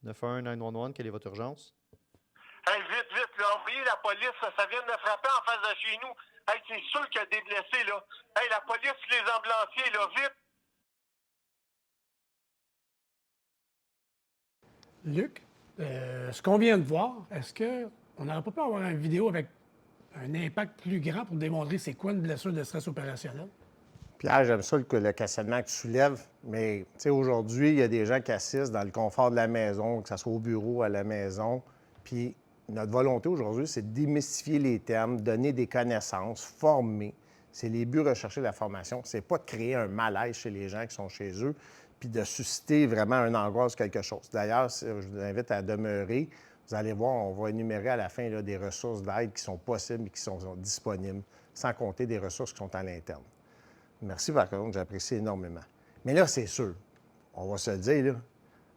911, 911, quelle est votre urgence? Hey, vite, vite, là, envoyez la police, ça vient de me frapper en face de chez nous. Hey, c'est sûr qu'il y a des blessés, là. Hey, la police, les ambulanciers, là, vite! Luc, ce qu'on vient de voir, est-ce qu'on n'aurait pas pu avoir une vidéo avec un impact plus grand pour démontrer c'est quoi une blessure de stress opérationnel? Pierre, j'aime ça le questionnement que tu soulèves, mais aujourd'hui, il y a des gens qui assistent dans le confort de la maison, que ce soit au bureau, à la maison. Puis notre volonté aujourd'hui, c'est de démystifier les termes, donner des connaissances, former. C'est les buts recherchés de la formation. C'est pas de créer un malaise chez les gens qui sont chez eux, puis de susciter vraiment une angoisse quelque chose. D'ailleurs, je vous invite à demeurer. Vous allez voir, on va énumérer à la fin là, des ressources d'aide qui sont possibles et qui sont disponibles, sans compter des ressources qui sont à l'interne. Merci par contre, j'apprécie énormément. Mais là, c'est sûr, on va se le dire, là,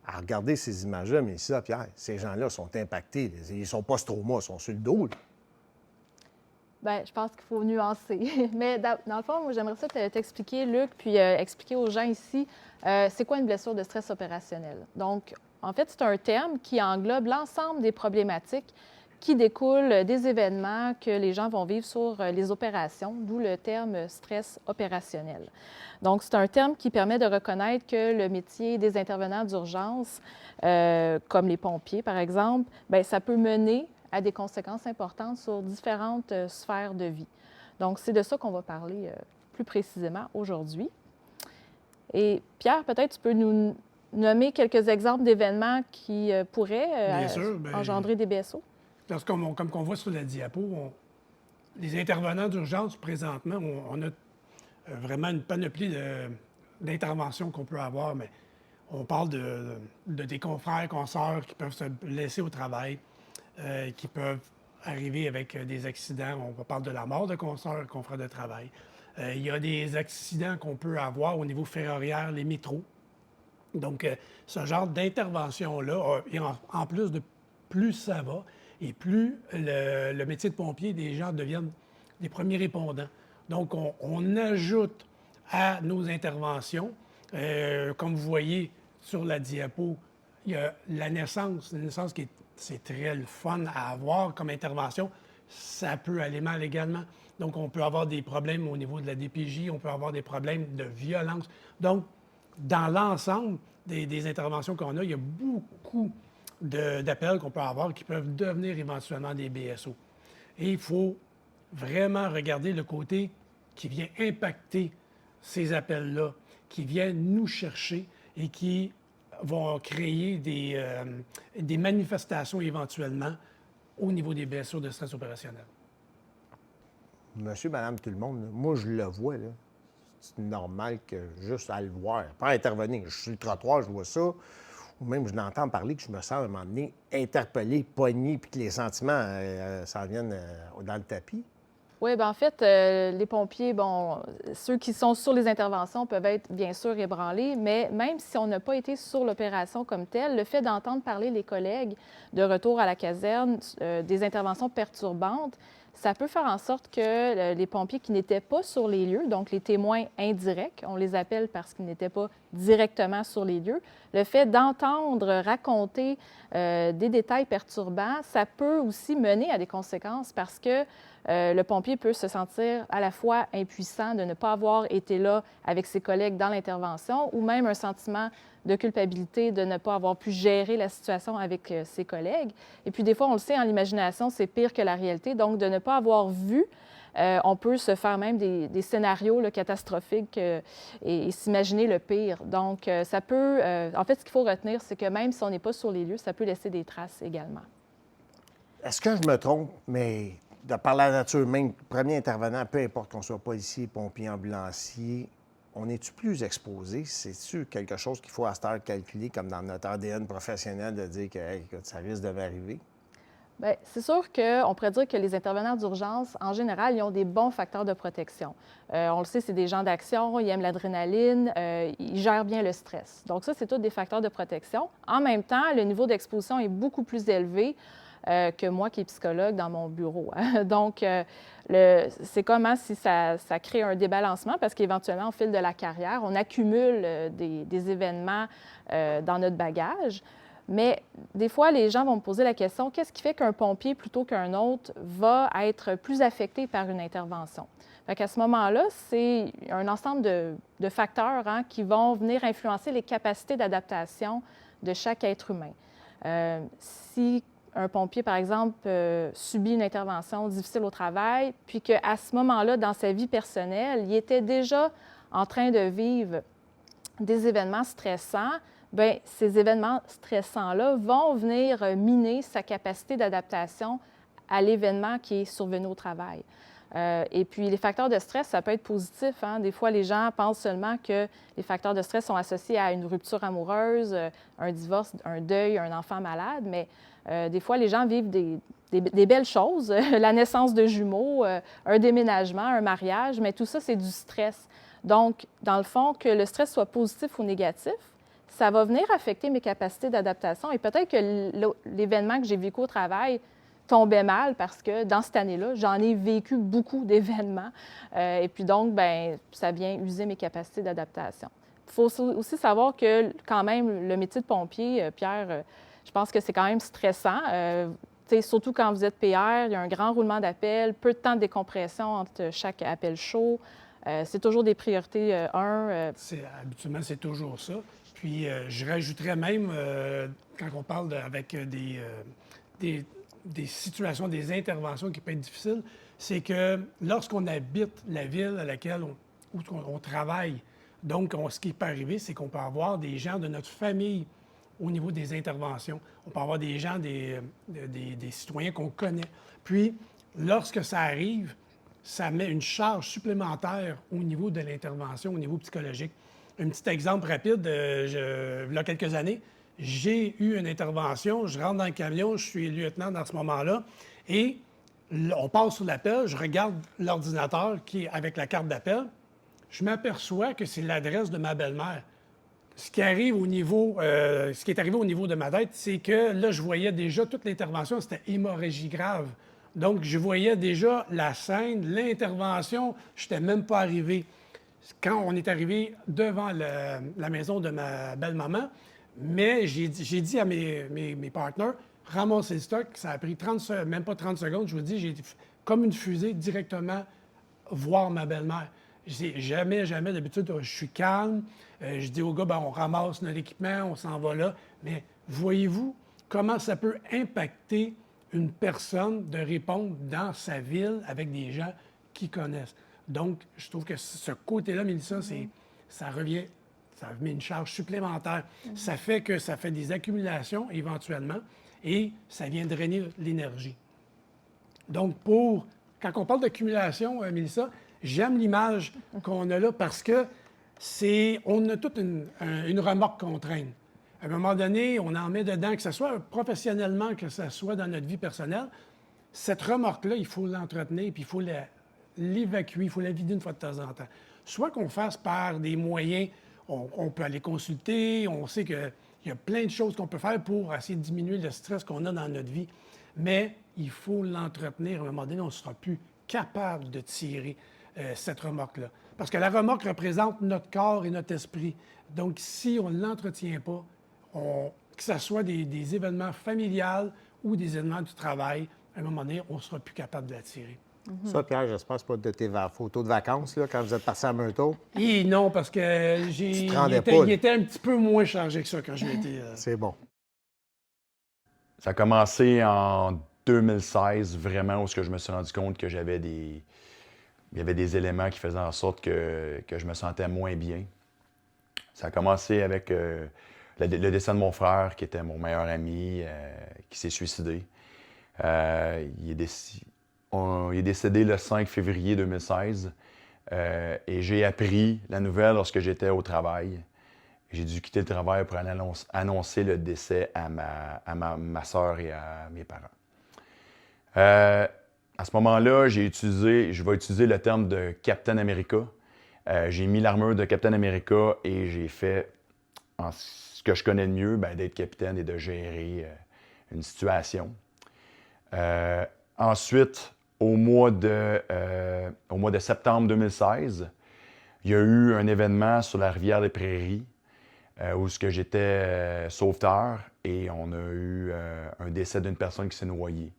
à regarder ces images-là, mais ça, Pierre, ces gens-là sont impactés. Là. Ils sont pas stroma, ils sont sur le dos. Là. Bien, je pense qu'il faut nuancer. Mais dans le fond, moi, j'aimerais ça t'expliquer, Luc, puis expliquer aux gens ici, c'est quoi une blessure de stress opérationnel. Donc, en fait, c'est un terme qui englobe l'ensemble des problématiques qui découlent des événements que les gens vont vivre sur les opérations, d'où le terme stress opérationnel. Donc, c'est un terme qui permet de reconnaître que le métier des intervenants d'urgence, comme les pompiers, par exemple, bien, ça peut mener à des conséquences importantes sur différentes sphères de vie. Donc, c'est de ça qu'on va parler plus précisément aujourd'hui. Et Pierre, peut-être tu peux nous nommer quelques exemples d'événements qui pourraient engendrer des BSO? Comme on voit sur la diapo, les intervenants d'urgence, présentement, on a vraiment une panoplie d'interventions qu'on peut avoir, mais on parle de des confrères, consoeurs qui peuvent se blesser au travail, qui peuvent arriver avec des accidents. On parle de la mort de consoeurs, confrères de travail. Il y a des accidents qu'on peut avoir au niveau ferroviaire, les métros. Donc, ce genre d'intervention-là, en plus de plus ça va, et plus le métier de pompier, des gens deviennent des premiers répondants. Donc, on ajoute à nos interventions, comme vous voyez sur la diapo, il y a la naissance qui c'est très le fun à avoir comme intervention. Ça peut aller mal également. Donc, on peut avoir des problèmes au niveau de la DPJ, on peut avoir des problèmes de violence. Donc, dans l'ensemble des interventions qu'on a, il y a beaucoup d'appels qu'on peut avoir qui peuvent devenir éventuellement des BSO. Et il faut vraiment regarder le côté qui vient impacter ces appels-là, qui viennent nous chercher et qui vont créer des manifestations éventuellement au niveau des BSO de stress opérationnel. Monsieur, madame, tout le monde, là, moi, je le vois, là. C'est normal que juste à le voir, pas intervenir. Je suis sur le trottoir, je vois ça, ou même je l'entends parler que je me sens à un moment donné interpellé, pogné, puis que les sentiments s'en viennent dans le tapis. Oui, bien en fait, les pompiers, bon, ceux qui sont sur les interventions peuvent être bien sûr ébranlés, mais même si on n'a pas été sur l'opération comme telle, le fait d'entendre parler les collègues de retour à la caserne des interventions perturbantes, ça peut faire en sorte que les pompiers qui n'étaient pas sur les lieux, donc les témoins indirects, on les appelle parce qu'ils n'étaient pas directement sur les lieux, le fait d'entendre raconter des détails perturbants, ça peut aussi mener à des conséquences parce que le pompier peut se sentir à la fois impuissant de ne pas avoir été là avec ses collègues dans l'intervention ou même un sentiment de culpabilité de ne pas avoir pu gérer la situation avec ses collègues. Et puis des fois, on le sait, en l'imagination, c'est pire que la réalité. Donc, de ne pas avoir vu, on peut se faire même des scénarios là, catastrophiques et s'imaginer le pire. Donc, ça peut... en fait, ce qu'il faut retenir, c'est que même si on n'est pas sur les lieux, ça peut laisser des traces également. Est-ce que je me trompe, mais de par la nature même, premier intervenant, peu importe qu'on soit policier, pompier, ambulancier, on est-tu plus exposé? C'est-tu quelque chose qu'il faut à cette heure calculer, comme dans notre ADN professionnel, de dire que hey, écoute, ça risque de m'arriver? Bien, c'est sûr qu'on pourrait dire que les intervenants d'urgence, en général, ils ont des bons facteurs de protection. On le sait, c'est des gens d'action, ils aiment l'adrénaline, ils gèrent bien le stress. Donc ça, c'est tous des facteurs de protection. En même temps, le niveau d'exposition est beaucoup plus élevé que moi qui est psychologue dans mon bureau. Donc, c'est comme si ça crée un débalancement parce qu'éventuellement, au fil de la carrière, on accumule des événements dans notre bagage. Mais des fois, les gens vont me poser la question, qu'est-ce qui fait qu'un pompier, plutôt qu'un autre, va être plus affecté par une intervention? Fait qu'à ce moment-là, c'est un ensemble de facteurs qui vont venir influencer les capacités d'adaptation de chaque être humain. Si un pompier, par exemple, subit une intervention difficile au travail, puis qu'à ce moment-là, dans sa vie personnelle, il était déjà en train de vivre des événements stressants, bien, ces événements stressants-là vont venir miner sa capacité d'adaptation à l'événement qui est survenu au travail. Et puis, les facteurs de stress, ça peut être positif. Des fois, les gens pensent seulement que les facteurs de stress sont associés à une rupture amoureuse, un divorce, un deuil, un enfant malade, mais des fois, les gens vivent des belles choses, la naissance de jumeaux, un déménagement, un mariage, mais tout ça, c'est du stress. Donc, dans le fond, que le stress soit positif ou négatif, ça va venir affecter mes capacités d'adaptation et peut-être que l'événement que j'ai vécu au travail tombait mal parce que dans cette année-là, j'en ai vécu beaucoup d'événements. Et puis donc, bien, ça vient user mes capacités d'adaptation. Il faut aussi savoir que quand même, le métier de pompier, Pierre, je pense que c'est quand même stressant. Surtout quand vous êtes PR, il y a un grand roulement d'appel, peu de temps de décompression entre chaque appel chaud. C'est toujours des priorités Habituellement, c'est toujours ça. Puis, je rajouterais même, quand on parle avec des situations, des interventions qui peuvent être difficiles, c'est que lorsqu'on habite la ville à laquelle on travaille, donc ce qui peut arriver, c'est qu'on peut avoir des gens de notre famille au niveau des interventions. On peut avoir des gens, des citoyens qu'on connaît. Puis, lorsque ça arrive, ça met une charge supplémentaire au niveau de l'intervention, au niveau psychologique. Un petit exemple rapide, il y a quelques années, j'ai eu une intervention, je rentre dans le camion, je suis lieutenant dans ce moment-là, et on passe sur l'appel, je regarde l'ordinateur qui est avec la carte d'appel, je m'aperçois que c'est l'adresse de ma belle-mère. Ce qui est arrivé au niveau de ma tête, c'est que là, je voyais déjà toute l'intervention, c'était hémorragie grave. Donc, je voyais déjà la scène, l'intervention, je n'étais même pas arrivé. Quand on est arrivé devant la maison de ma belle-maman, mais j'ai dit à mes partenaires, ramassez le stock, ça a pris même pas 30 secondes, je vous dis, j'ai comme une fusée directement voir ma belle-mère. Jamais, d'habitude, je suis calme, je dis aux gars, ben, on ramasse notre équipement, on s'en va là, mais voyez-vous comment ça peut impacter une personne de répondre dans sa ville avec des gens qui connaissent. Donc, je trouve que ce côté-là, Mélissa, ça met une charge supplémentaire. Ça fait que ça fait des accumulations éventuellement et ça vient drainer l'énergie. Donc, quand on parle d'accumulation, Mélissa, j'aime l'image qu'on a là parce que on a toute une remorque qu'on traîne. À un moment donné, on en met dedans, que ce soit professionnellement, que ce soit dans notre vie personnelle. Cette remorque-là, il faut l'entretenir, puis il faut l'évacuer, il faut la vider une fois de temps en temps. Soit qu'on fasse par des moyens, on peut aller consulter, on sait qu'il y a plein de choses qu'on peut faire pour essayer de diminuer le stress qu'on a dans notre vie, mais il faut l'entretenir. À un moment donné, on ne sera plus capable de tirer cette remorque-là. Parce que la remorque représente notre corps et notre esprit. Donc, si on ne l'entretient pas, que ce soit des événements familiales ou des événements du travail, à un moment donné, on ne sera plus capable de la tirer. Ça, Pierre, j'espère que ce n'est pas de tes photos de vacances là, quand vous êtes parti à Meurthe. Et non, parce que il était un petit peu moins chargé que ça quand je m'étais... C'est bon. Ça a commencé en 2016, vraiment, où je me suis rendu compte que il y avait des éléments qui faisaient en sorte que je me sentais moins bien. Ça a commencé avec le décès de mon frère, qui était mon meilleur ami, qui s'est suicidé. Il est décédé le 5 février 2016 et j'ai appris la nouvelle lorsque j'étais au travail. J'ai dû quitter le travail pour aller annoncer le décès à ma soeur et à mes parents. À ce moment-là, je vais utiliser le terme de Captain America. J'ai mis l'armure de Captain America et j'ai fait ce que je connais de mieux, d'être capitaine et de gérer une situation. Ensuite, au mois de septembre 2016, il y a eu un événement sur la rivière des Prairies où ce que j'étais sauveteur et on a eu un décès d'une personne qui s'est noyée.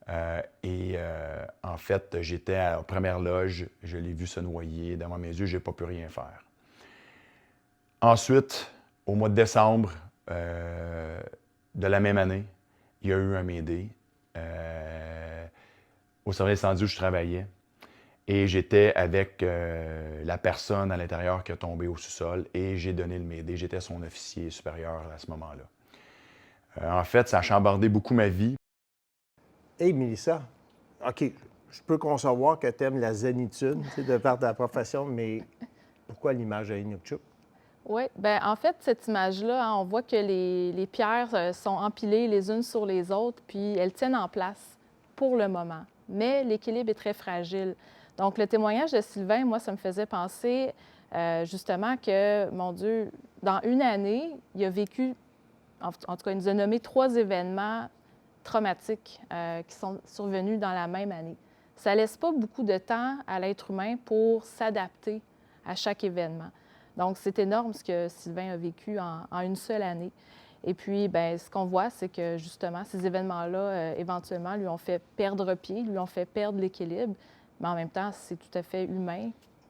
En fait, j'étais à la première loge, je l'ai vu se noyer devant mes yeux, je n'ai pas pu rien faire. Ensuite, au mois de décembre de la même année, il y a eu un Mayday au service incendie où je travaillais. Et j'étais avec la personne à l'intérieur qui a tombé au sous-sol et j'ai donné le Mayday. J'étais son officier supérieur à ce moment-là. En fait, ça a chambardé beaucoup ma vie. Hey, Mélissa, OK, je peux concevoir que tu aimes la zénitude de par ta profession, mais pourquoi l'image de Inukshuk? Oui, bien, en fait, cette image-là, hein, on voit que les pierres sont empilées les unes sur les autres, puis elles tiennent en place pour le moment. Mais l'équilibre est très fragile. Donc, le témoignage de Sylvain, moi, ça me faisait penser justement que, mon Dieu, dans une année, il a vécu, en tout cas, il nous a nommé 3 événements traumatiques qui sont survenus dans la même année. Ça ne laisse pas beaucoup de temps à l'être humain pour s'adapter à chaque événement. Donc, c'est énorme ce que Sylvain a vécu en une seule année. Et puis, bien, ce qu'on voit, c'est que justement, ces événements-là, éventuellement, lui ont fait perdre pied, lui ont fait perdre l'équilibre. Mais en même temps, c'est tout à fait humain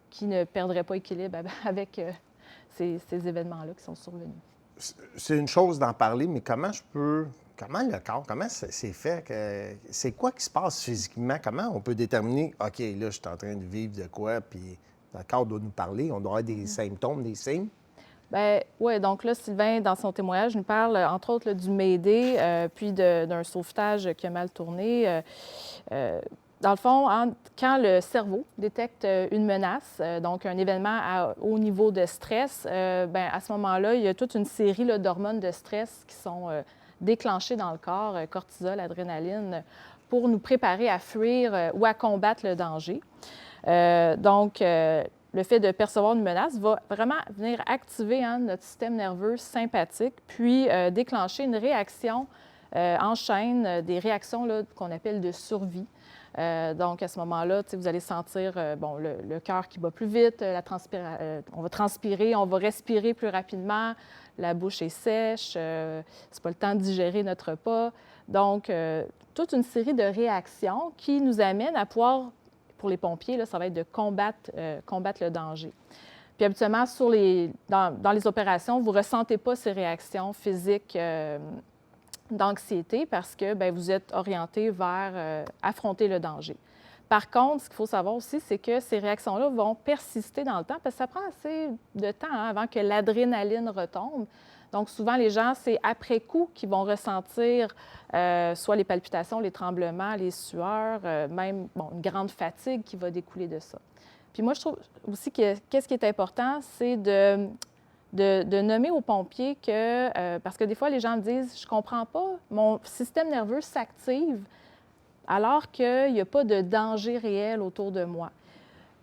qui ne perdrait pas équilibre avec ces événements-là qui sont survenus. C'est une chose d'en parler, mais comment le corps, comment c'est fait? C'est quoi qui se passe physiquement? Comment on peut déterminer, OK, là, je suis en train de vivre de quoi, puis le corps doit nous parler, on doit avoir des symptômes, des signes? Bien, oui, donc là, Sylvain, dans son témoignage, nous parle, entre autres, là, du Mayday, puis d'un sauvetage qui a mal tourné. Dans le fond, quand le cerveau détecte une menace, donc un événement à haut niveau de stress, bien, à ce moment-là, il y a toute une série là, d'hormones de stress qui sont déclenchées dans le corps, cortisol, adrénaline, pour nous préparer à fuir ou à combattre le danger. Le fait de percevoir une menace va vraiment venir activer notre système nerveux sympathique, puis déclencher une réaction en chaîne, des réactions qu'on appelle de survie. Donc, à ce moment-là, vous allez sentir le cœur qui bat plus vite, on va transpirer, on va respirer plus rapidement, la bouche est sèche, c'est pas le temps de digérer notre repas. Donc, toute une série de réactions qui nous amènent à pouvoir, pour les pompiers, là, ça va être de combattre le danger. Puis habituellement, dans les opérations, vous ne ressentez pas ces réactions physiques d'anxiété parce que bien, vous êtes orienté vers affronter le danger. Par contre, ce qu'il faut savoir aussi, c'est que ces réactions-là vont persister dans le temps parce que ça prend assez de temps avant que l'adrénaline retombe. Donc, souvent, les gens, c'est après coup qu'ils vont ressentir soit les palpitations, les tremblements, les sueurs, même une grande fatigue qui va découler de ça. Puis moi, je trouve aussi que qu'est-ce qui est important, c'est de nommer aux pompiers que, parce que des fois, les gens me disent, je ne comprends pas, mon système nerveux s'active alors qu'il n'y a pas de danger réel autour de moi.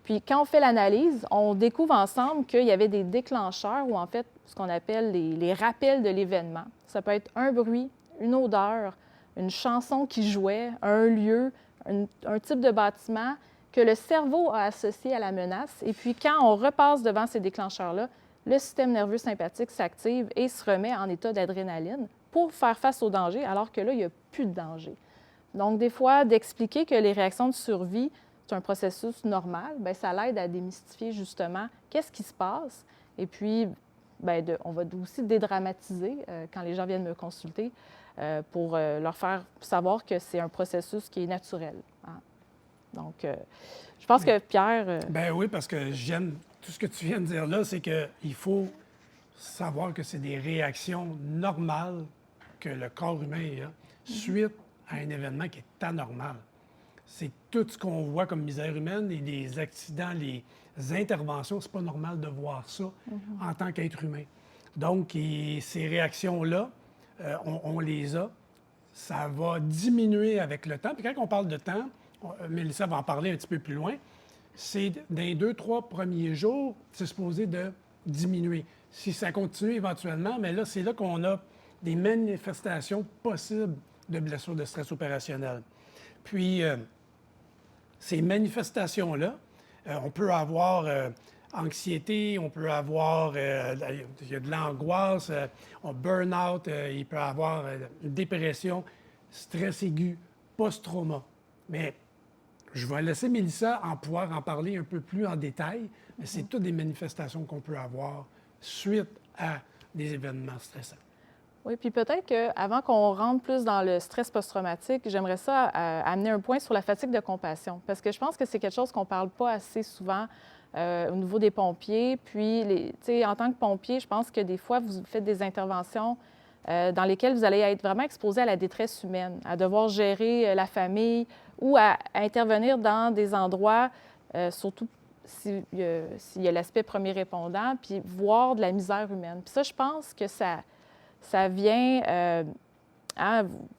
Puis quand on fait l'analyse, on découvre ensemble qu'il y avait des déclencheurs ou en fait ce qu'on appelle les rappels de l'événement. Ça peut être un bruit, une odeur, une chanson qui jouait, un lieu, un type de bâtiment que le cerveau a associé à la menace. Et puis quand on repasse devant ces déclencheurs-là, le système nerveux sympathique s'active et se remet en état d'adrénaline pour faire face au danger, alors que là, il n'y a plus de danger. Donc, des fois, d'expliquer que les réactions de survie, c'est un processus normal, bien, ça l'aide à démystifier justement qu'est-ce qui se passe. Et puis, bien, on va aussi dédramatiser quand les gens viennent me consulter pour leur faire savoir que c'est un processus qui est naturel. Hein. Donc, je pense que Pierre... Bien oui, parce que j'aime tout ce que tu viens de dire là, c'est qu'il faut savoir que c'est des réactions normales que le corps humain a suite à un événement qui est anormal. C'est tout ce qu'on voit comme misère humaine et les accidents, les interventions, c'est pas normal de voir ça en tant qu'être humain. Donc, ces réactions-là, on les a. Ça va diminuer avec le temps. Puis quand on parle de temps, Mélissa va en parler un petit peu plus loin, c'est dans les 2-3 premiers jours, c'est supposé de diminuer. Si ça continue éventuellement, mais là, c'est là qu'on a des manifestations possibles de blessures de stress opérationnel. Puis, ces manifestations-là, on peut avoir anxiété, on peut avoir, il y a de l'angoisse, on burn-out, il peut avoir une dépression, stress aigu, post-trauma. Mais je vais laisser Mélissa pouvoir en parler un peu plus en détail, mais c'est toutes des manifestations qu'on peut avoir suite à des événements stressants. Oui, puis peut-être qu'avant qu'on rentre plus dans le stress post-traumatique, j'aimerais ça amener un point sur la fatigue de compassion, parce que je pense que c'est quelque chose qu'on ne parle pas assez souvent au niveau des pompiers. Puis, en tant que pompier, je pense que des fois, vous faites des interventions dans lesquelles vous allez être vraiment exposé à la détresse humaine, à devoir gérer la famille ou à intervenir dans des endroits, surtout s'il y a l'aspect premier répondant, puis voir de la misère humaine. Puis ça, je pense que ça vient...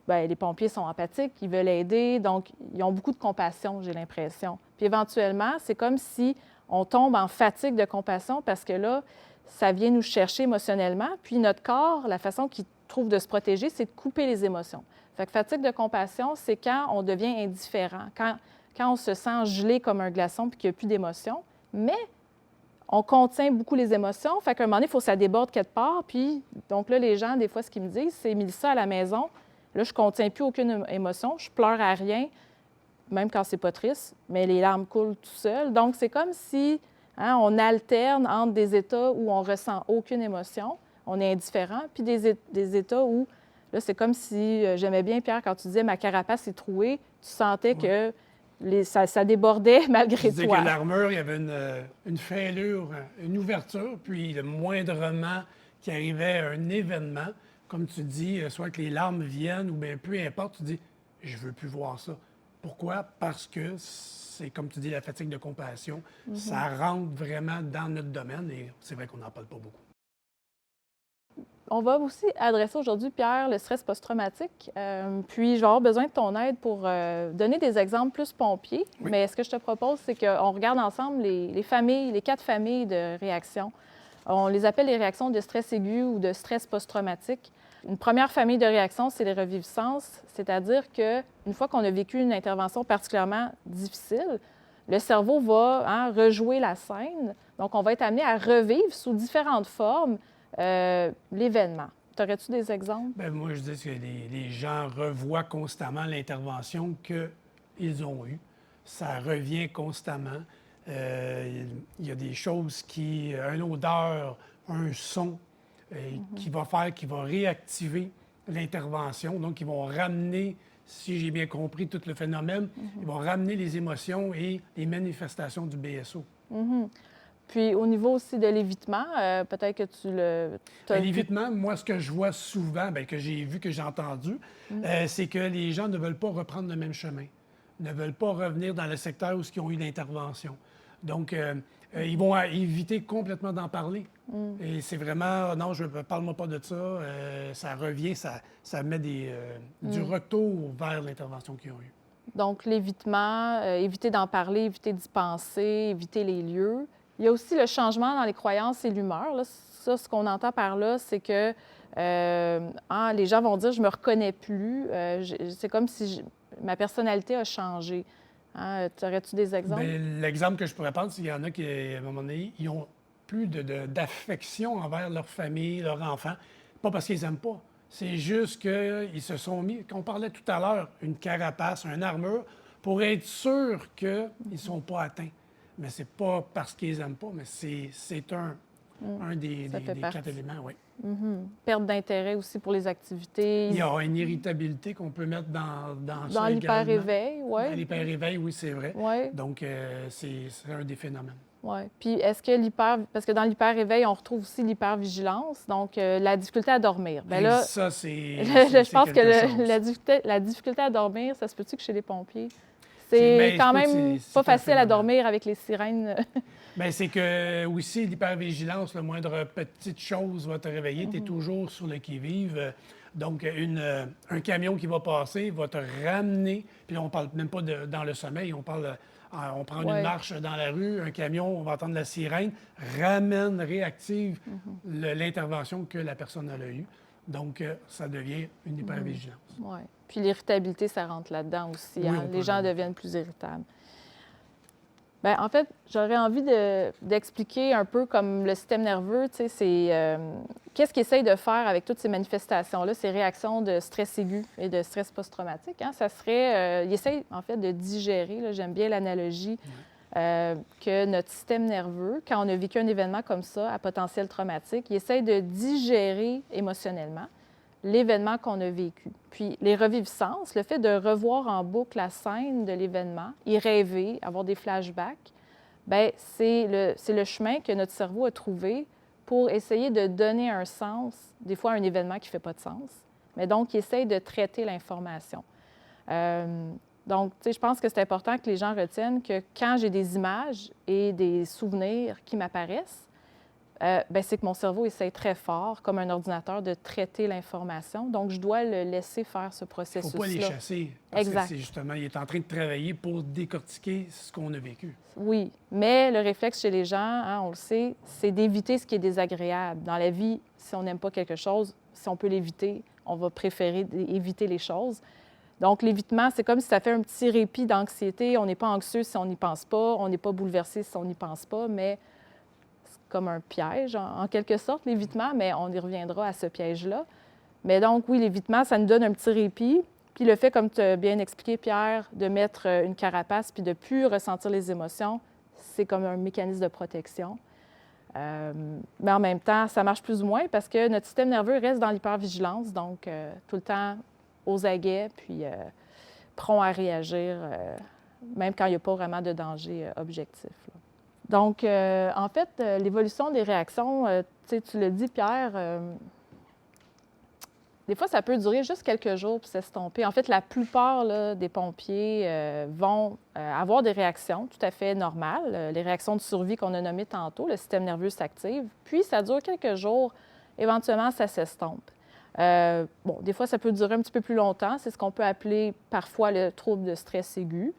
les pompiers sont empathiques, ils veulent aider, donc ils ont beaucoup de compassion, j'ai l'impression. Puis éventuellement, c'est comme si on tombe en fatigue de compassion parce que là, ça vient nous chercher émotionnellement. Puis notre corps, la façon qu'il trouve de se protéger, c'est de couper les émotions. Fait que fatigue de compassion, c'est quand on devient indifférent, quand on se sent gelé comme un glaçon puis qu'il n'y a plus d'émotions. Mais on contient beaucoup les émotions. Fait qu'à un moment donné, il faut que ça déborde quelque part. Puis, donc là, les gens, des fois, ce qu'ils me disent, c'est « Mélissa, à la maison, là, je ne contiens plus aucune émotion, je pleure à rien, même quand c'est pas triste, mais les larmes coulent tout seul. » Donc, c'est comme si on alterne entre des états où on ressent aucune émotion, on est indifférent, puis des états où, là, c'est comme si, j'aimais bien, Pierre, quand tu disais « ma carapace est trouée », tu sentais que ça débordait malgré Je disais toi. que l'armure, il y avait une fêlure, une ouverture, puis le moindrement qui arrivait à un événement, comme tu dis, soit que les larmes viennent ou bien peu importe, tu dis « je veux plus voir ça ». Pourquoi? Parce que c'est, comme tu dis, la fatigue de compassion. Ça rentre vraiment dans notre domaine et c'est vrai qu'on n'en parle pas beaucoup. On va aussi adresser aujourd'hui, Pierre, le stress post-traumatique. Puis, je vais avoir besoin de ton aide pour donner des exemples plus pompiers. Oui. Mais ce que je te propose, c'est qu'on regarde ensemble les 4 familles de réactions. On les appelle les réactions de stress aigu ou de stress post-traumatique. Une première famille de réactions, c'est les reviviscences, c'est-à-dire qu'une fois qu'on a vécu une intervention particulièrement difficile, le cerveau va rejouer la scène. Donc, on va être amené à revivre sous différentes formes l'événement. T'aurais-tu des exemples? Bien, moi, je dis que les gens revoient constamment l'intervention qu'ils ont eue. Ça revient constamment. Il y a des choses une odeur, un son, qui va réactiver l'intervention. Donc, ils vont ramener, si j'ai bien compris tout le phénomène, ils vont ramener les émotions et les manifestations du BSO. Puis, au niveau aussi de l'évitement, peut-être que tu le... L'évitement, moi, ce que je vois souvent, que j'ai vu, que j'ai entendu, c'est que les gens ne veulent pas reprendre le même chemin, ne veulent pas revenir dans le secteur où ils ont eu l'intervention. Donc, ils vont éviter complètement d'en parler. Et c'est vraiment, non, parle-moi pas de ça, ça revient, ça met du retour vers l'intervention qu'ils ont eue. Donc, l'évitement, éviter d'en parler, éviter d'y penser, éviter les lieux. Il y a aussi le changement dans les croyances et l'humeur. Là. Ça, ce qu'on entend par là, c'est que les gens vont dire « je me reconnais plus c'est comme si ma personnalité a changé ». Aurais-tu des exemples? Bien, l'exemple que je pourrais prendre, c'est qu'il y en a qui, à un moment donné, ils ont plus d'affection envers leur famille, leur enfant. Pas parce qu'ils n'aiment pas. C'est juste qu'ils se sont mis, qu'on parlait tout à l'heure, une carapace, une armure, pour être sûr qu'ils ne sont pas atteints. Mais c'est pas parce qu'ils n'aiment pas, mais c'est un des 4 éléments, oui. Perte d'intérêt aussi pour les activités. Il y a une irritabilité qu'on peut mettre dans ça l'hyper-éveil, oui. Dans l'hyper-éveil, oui, c'est vrai. Ouais. Donc, c'est un des phénomènes. Oui. Puis, est-ce que parce que dans l'hyper-éveil, on retrouve aussi l'hyper-vigilance, donc la difficulté à dormir. Bien là, ça, c'est. Je pense que la difficulté à dormir, ça se peut-tu que chez les pompiers? C'est quand même pas facile à dormir avec les sirènes. Bien, c'est que aussi, l'hypervigilance, le moindre petite chose va te réveiller. Tu es toujours sur le qui-vive. Donc, un camion qui va passer va te ramener. Puis là, on ne parle même pas dans le sommeil. On prend une marche dans la rue, un camion, on va entendre la sirène, réactive l'intervention que la personne a eue. Donc, ça devient une hypervigilance. Oui. Puis l'irritabilité, ça rentre là-dedans aussi. Oui, Les gens deviennent plus irritables. Bien, en fait, j'aurais envie d'expliquer un peu comme le système nerveux, tu sais, c'est qu'est-ce qu'il essaye de faire avec toutes ces manifestations-là, ces réactions de stress aigu et de stress post-traumatique. Hein? Ça serait, il essaye en fait de digérer, là, j'aime bien l'analogie, que notre système nerveux, quand on a vécu un événement comme ça, à potentiel traumatique, il essaye de digérer émotionnellement l'événement qu'on a vécu. Puis les reviviscences, le fait de revoir en boucle la scène de l'événement, y rêver, avoir des flashbacks, bien, c'est le chemin que notre cerveau a trouvé pour essayer de donner un sens, des fois à un événement qui ne fait pas de sens, mais donc il essaye de traiter l'information. Donc, tu sais, je pense que c'est important que les gens retiennent que quand j'ai des images et des souvenirs qui m'apparaissent, bien, c'est que mon cerveau essaie très fort, comme un ordinateur, de traiter l'information. Donc, je dois le laisser faire ce Il ne processus-là. faut pas les chasser. Parce Exact. que c'est justement, il est en train de travailler pour décortiquer ce qu'on a vécu. Oui, mais le réflexe chez les gens, hein, on le sait, c'est d'éviter ce qui est désagréable. Dans la vie, si on n'aime pas quelque chose, si on peut l'éviter, on va préférer éviter les choses. Donc, l'évitement, c'est comme si ça fait un petit répit d'anxiété. On n'est pas anxieux si on n'y pense pas, on n'est pas bouleversé si on n'y pense pas, mais c'est comme un piège, en quelque sorte, l'évitement, mais on y reviendra à ce piège-là. Mais donc, oui, l'évitement, ça nous donne un petit répit. Puis le fait, comme tu as bien expliqué, Pierre, de mettre une carapace puis de ne plus ressentir les émotions, c'est comme un mécanisme de protection. Mais en même temps, ça marche plus ou moins parce que notre système nerveux reste dans l'hypervigilance, donc tout le temps aux aguets, puis prompt à réagir, même quand il n'y a pas vraiment de danger objectif, là. Donc, en fait, l'évolution des réactions, tu l'as dit, Pierre, des fois, ça peut durer juste quelques jours puis s'estomper. En fait, la plupart là, des pompiers vont avoir des réactions tout à fait normales, les réactions de survie qu'on a nommées tantôt, le système nerveux s'active, puis ça dure quelques jours, éventuellement, ça s'estompe. Bon, des fois, ça peut durer un petit peu plus longtemps, c'est ce qu'on peut appeler parfois le trouble de stress aigu.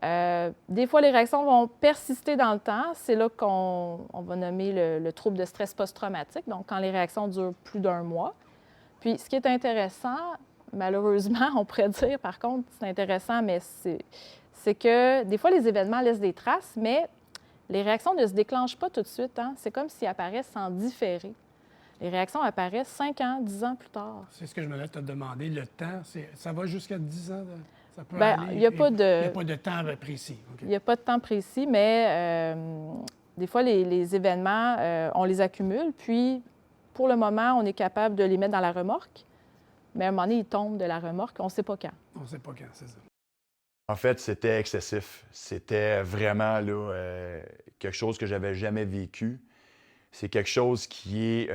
Des fois, les réactions vont persister dans le temps. C'est là qu'on va nommer le trouble de stress post-traumatique, donc quand les réactions durent plus d'un mois. Puis, ce qui est intéressant, malheureusement, on pourrait dire, par contre, c'est intéressant, mais c'est que des fois, les événements laissent des traces, mais les réactions ne se déclenchent pas tout de suite, hein? C'est comme s'ils apparaissent en différé. Les réactions apparaissent 5 ans, 10 ans plus tard. C'est ce que je me te demander. Le temps, ça va jusqu'à 10 ans? Ça peut Bien, aller? il n'y a pas de... Il n'y a pas de temps précis. Okay. Il n'y a pas de temps précis, mais des fois, les événements, on les accumule, puis pour le moment, on est capable de les mettre dans la remorque, mais à un moment donné, ils tombent de la remorque, on ne sait pas quand. On ne sait pas quand, c'est ça. En fait, c'était excessif. C'était vraiment là, quelque chose que j'avais jamais vécu. C'est quelque chose qui est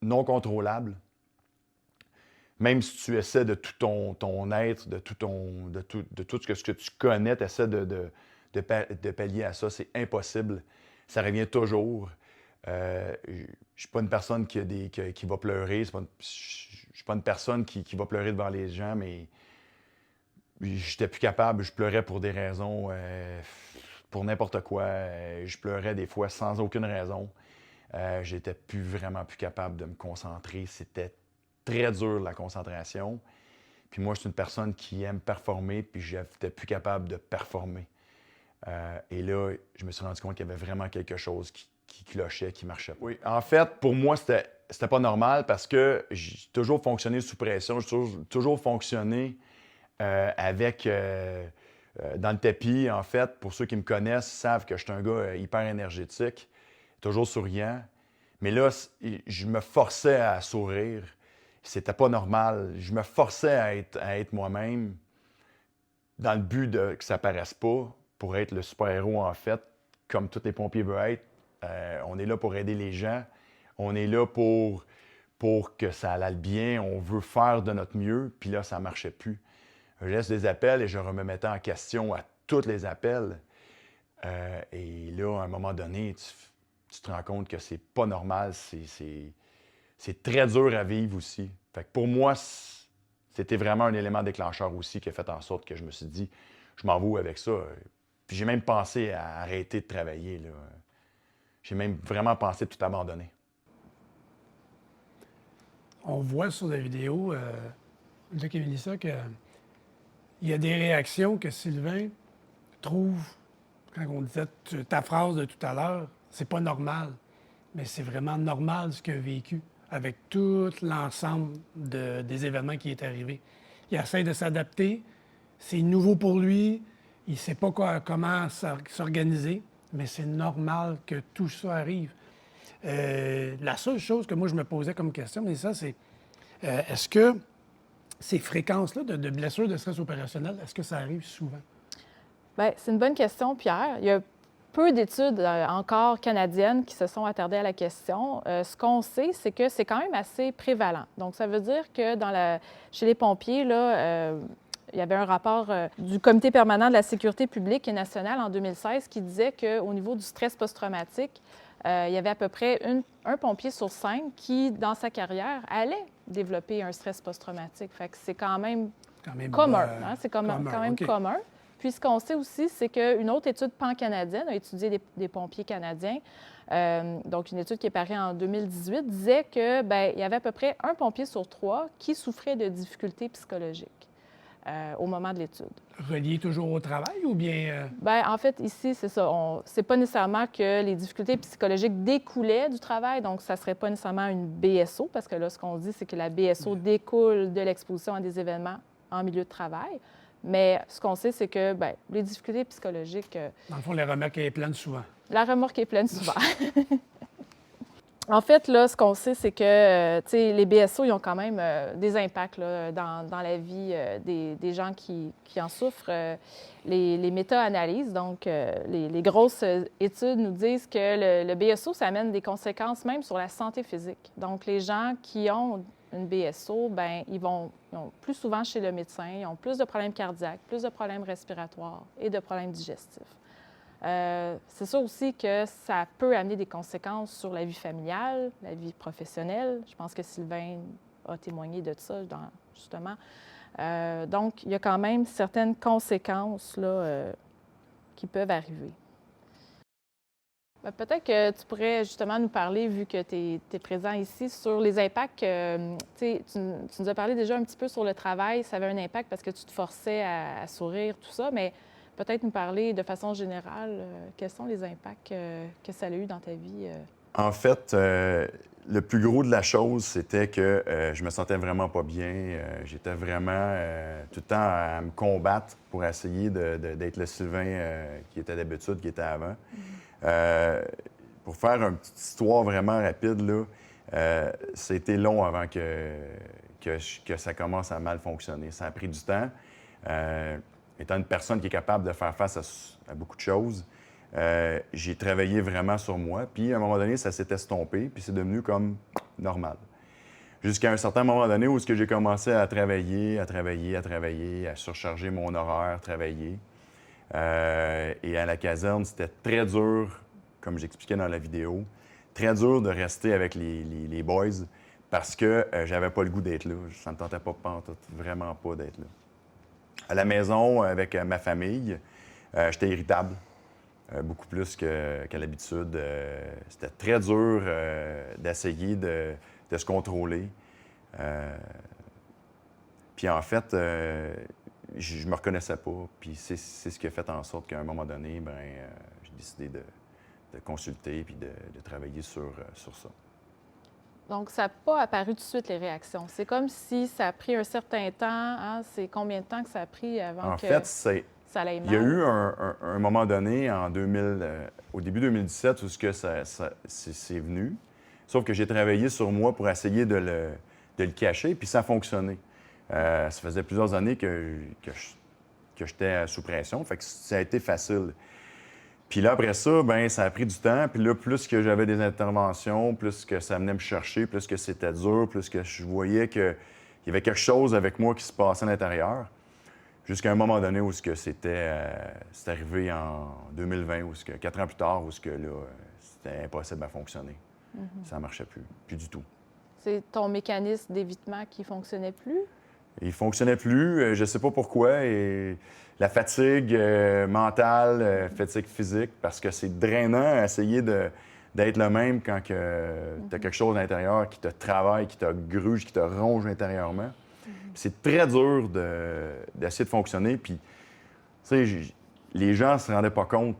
non contrôlable. Même si tu essaies de tout ton être, de tout ce que tu connais, tu essaies de pallier à ça, c'est impossible. Ça revient toujours. Je ne suis pas une personne qui va pleurer. Je ne suis pas une personne qui va pleurer devant les gens, mais j'étais plus capable. Je pleurais pour des raisons, pour n'importe quoi. Je pleurais des fois sans aucune raison. J'étais vraiment plus capable de me concentrer. C'était très dur, la concentration. Puis moi, je suis une personne qui aime performer, puis je n'étais plus capable de performer. Et là, je me suis rendu compte qu'il y avait vraiment quelque chose qui clochait, qui marchait pas. Oui, en fait, pour moi, c'était pas normal parce que j'ai toujours fonctionné sous pression. J'ai toujours fonctionné avec... dans le tapis, en fait, pour ceux qui me connaissent, savent que je suis un gars hyper énergétique, toujours souriant. Mais là, je me forçais à sourire. C'était pas normal. Je me forçais à être moi-même dans le but que ça paraisse pas, pour être le super-héros, en fait, comme tous les pompiers veulent être. On est là pour aider les gens. On est là pour que ça aille bien. On veut faire de notre mieux. Puis là, ça ne marchait plus. Je laisse des appels et je me mettais en question à tous les appels. Et là, à un moment donné, tu te rends compte que c'est pas normal. C'est très dur à vivre aussi. Fait que pour moi, c'était vraiment un élément déclencheur aussi qui a fait en sorte que je me suis dit, je m'en vais avec ça. Puis j'ai même pensé à arrêter de travailler, là. J'ai même vraiment pensé tout abandonner. On voit sur la vidéo, Luc et Mélissa, qu'il y a des réactions que Sylvain trouve quand on disait ta phrase de tout à l'heure, c'est pas normal, mais c'est vraiment normal ce qu'il a vécu avec tout l'ensemble des événements qui est arrivé. Il essaie de s'adapter, c'est nouveau pour lui, il ne sait pas comment s'organiser, mais c'est normal que tout ça arrive. La seule chose que moi je me posais comme question, mais ça, c'est est-ce que ces fréquences-là de blessures de stress opérationnel, est-ce que ça arrive souvent? Bien, c'est une bonne question, Pierre. Il y a peu d'études encore canadiennes qui se sont attardées à la question. Ce qu'on sait, c'est que c'est quand même assez prévalent. Donc, ça veut dire que chez les pompiers, là, il y avait un rapport du Comité permanent de la sécurité publique et nationale en 2016 qui disait qu'au niveau du stress post-traumatique, il y avait à peu près un pompier sur 5 qui, dans sa carrière, allait développer un stress post-traumatique. Fait que c'est quand même commun. C'est quand même commun. Puis ce qu'on sait aussi, c'est qu'une autre étude pan-canadienne a étudié des pompiers canadiens. Donc, une étude qui est parue en 2018 disait que il y avait à peu près un pompier sur 3 qui souffrait de difficultés psychologiques au moment de l'étude. Relié toujours au travail ou bien... En fait, ici, c'est ça. C'est pas nécessairement que les difficultés psychologiques découlaient du travail, donc ça serait pas nécessairement une BSO, parce que là, ce qu'on dit, c'est que la BSO découle de l'exposition à des événements en milieu de travail. Mais ce qu'on sait, c'est que les difficultés psychologiques... Dans le fond, la remorque est pleine souvent. La remorque est pleine souvent. En fait, là, ce qu'on sait, c'est que les BSO, ils ont quand même des impacts là, dans la vie des gens qui en souffrent. Les méta-analyses, donc les grosses études nous disent que le BSO, ça amène des conséquences même sur la santé physique. Donc, les gens qui ont une BSO, ils ont plus souvent chez le médecin, ils ont plus de problèmes cardiaques, plus de problèmes respiratoires et de problèmes digestifs. C'est sûr aussi que ça peut amener des conséquences sur la vie familiale, la vie professionnelle. Je pense que Sylvain a témoigné de ça, justement. Donc, il y a quand même certaines conséquences là, qui peuvent arriver. Peut-être que tu pourrais justement nous parler, vu que tu es présent ici, sur les impacts. Tu nous as parlé déjà un petit peu sur le travail. Ça avait un impact parce que tu te forçais à sourire, tout ça, mais peut-être nous parler de façon générale, quels sont les impacts que ça a eu dans ta vie? En fait, le plus gros de la chose, c'était que je me sentais vraiment pas bien. J'étais vraiment tout le temps à me combattre pour essayer d'être le Sylvain qui était d'habitude, qui était avant. Pour faire une petite histoire vraiment rapide, là, c'était long avant que ça commence à mal fonctionner. Ça a pris du temps. Étant une personne qui est capable de faire face à beaucoup de choses, j'ai travaillé vraiment sur moi. Puis, à un moment donné, ça s'est estompé, puis c'est devenu comme normal. Jusqu'à un certain moment donné où j'ai commencé à travailler, à surcharger mon horaire, travailler. Et à la caserne, c'était très dur, comme j'expliquais dans la vidéo, très dur de rester avec les boys parce que j'avais pas le goût d'être là. Ça ne me tentait pas, vraiment pas d'être là. À la maison, avec ma famille, j'étais irritable, beaucoup plus qu'à l'habitude. C'était très dur d'essayer de se contrôler. Puis en fait, je me reconnaissais pas. Puis c'est ce qui a fait en sorte qu'à un moment donné, j'ai décidé de consulter puis de travailler sur ça. Donc, ça n'a pas apparu tout de suite, les réactions. C'est comme si ça a pris un certain temps. Hein? C'est combien de temps que ça a pris avant que ça aille mal? Il y a eu un moment donné, au début 2017, où c'est venu. Sauf que j'ai travaillé sur moi pour essayer de le cacher, puis ça a fonctionné. Ça faisait plusieurs années que j'étais sous pression, fait que ça a été facile. Puis là, après ça, ça a pris du temps. Puis là, plus que j'avais des interventions, plus que ça venait me chercher, plus que c'était dur, plus que je voyais qu'il y avait quelque chose avec moi qui se passait à l'intérieur. Jusqu'à un moment donné où c'est arrivé en 2020, 4 ans plus tard, où c'était impossible à fonctionner. Mm-hmm. Ça ne marchait plus du tout. C'est ton mécanisme d'évitement qui ne fonctionnait plus? Il ne fonctionnait plus, je ne sais pas pourquoi. Et la fatigue mentale, fatigue physique, parce que c'est drainant à essayer d'être le même quand tu as quelque chose à l'intérieur qui te travaille, qui te gruge, qui te ronge intérieurement. C'est très dur d'essayer de fonctionner. Puis, tu sais, les gens ne se rendaient pas compte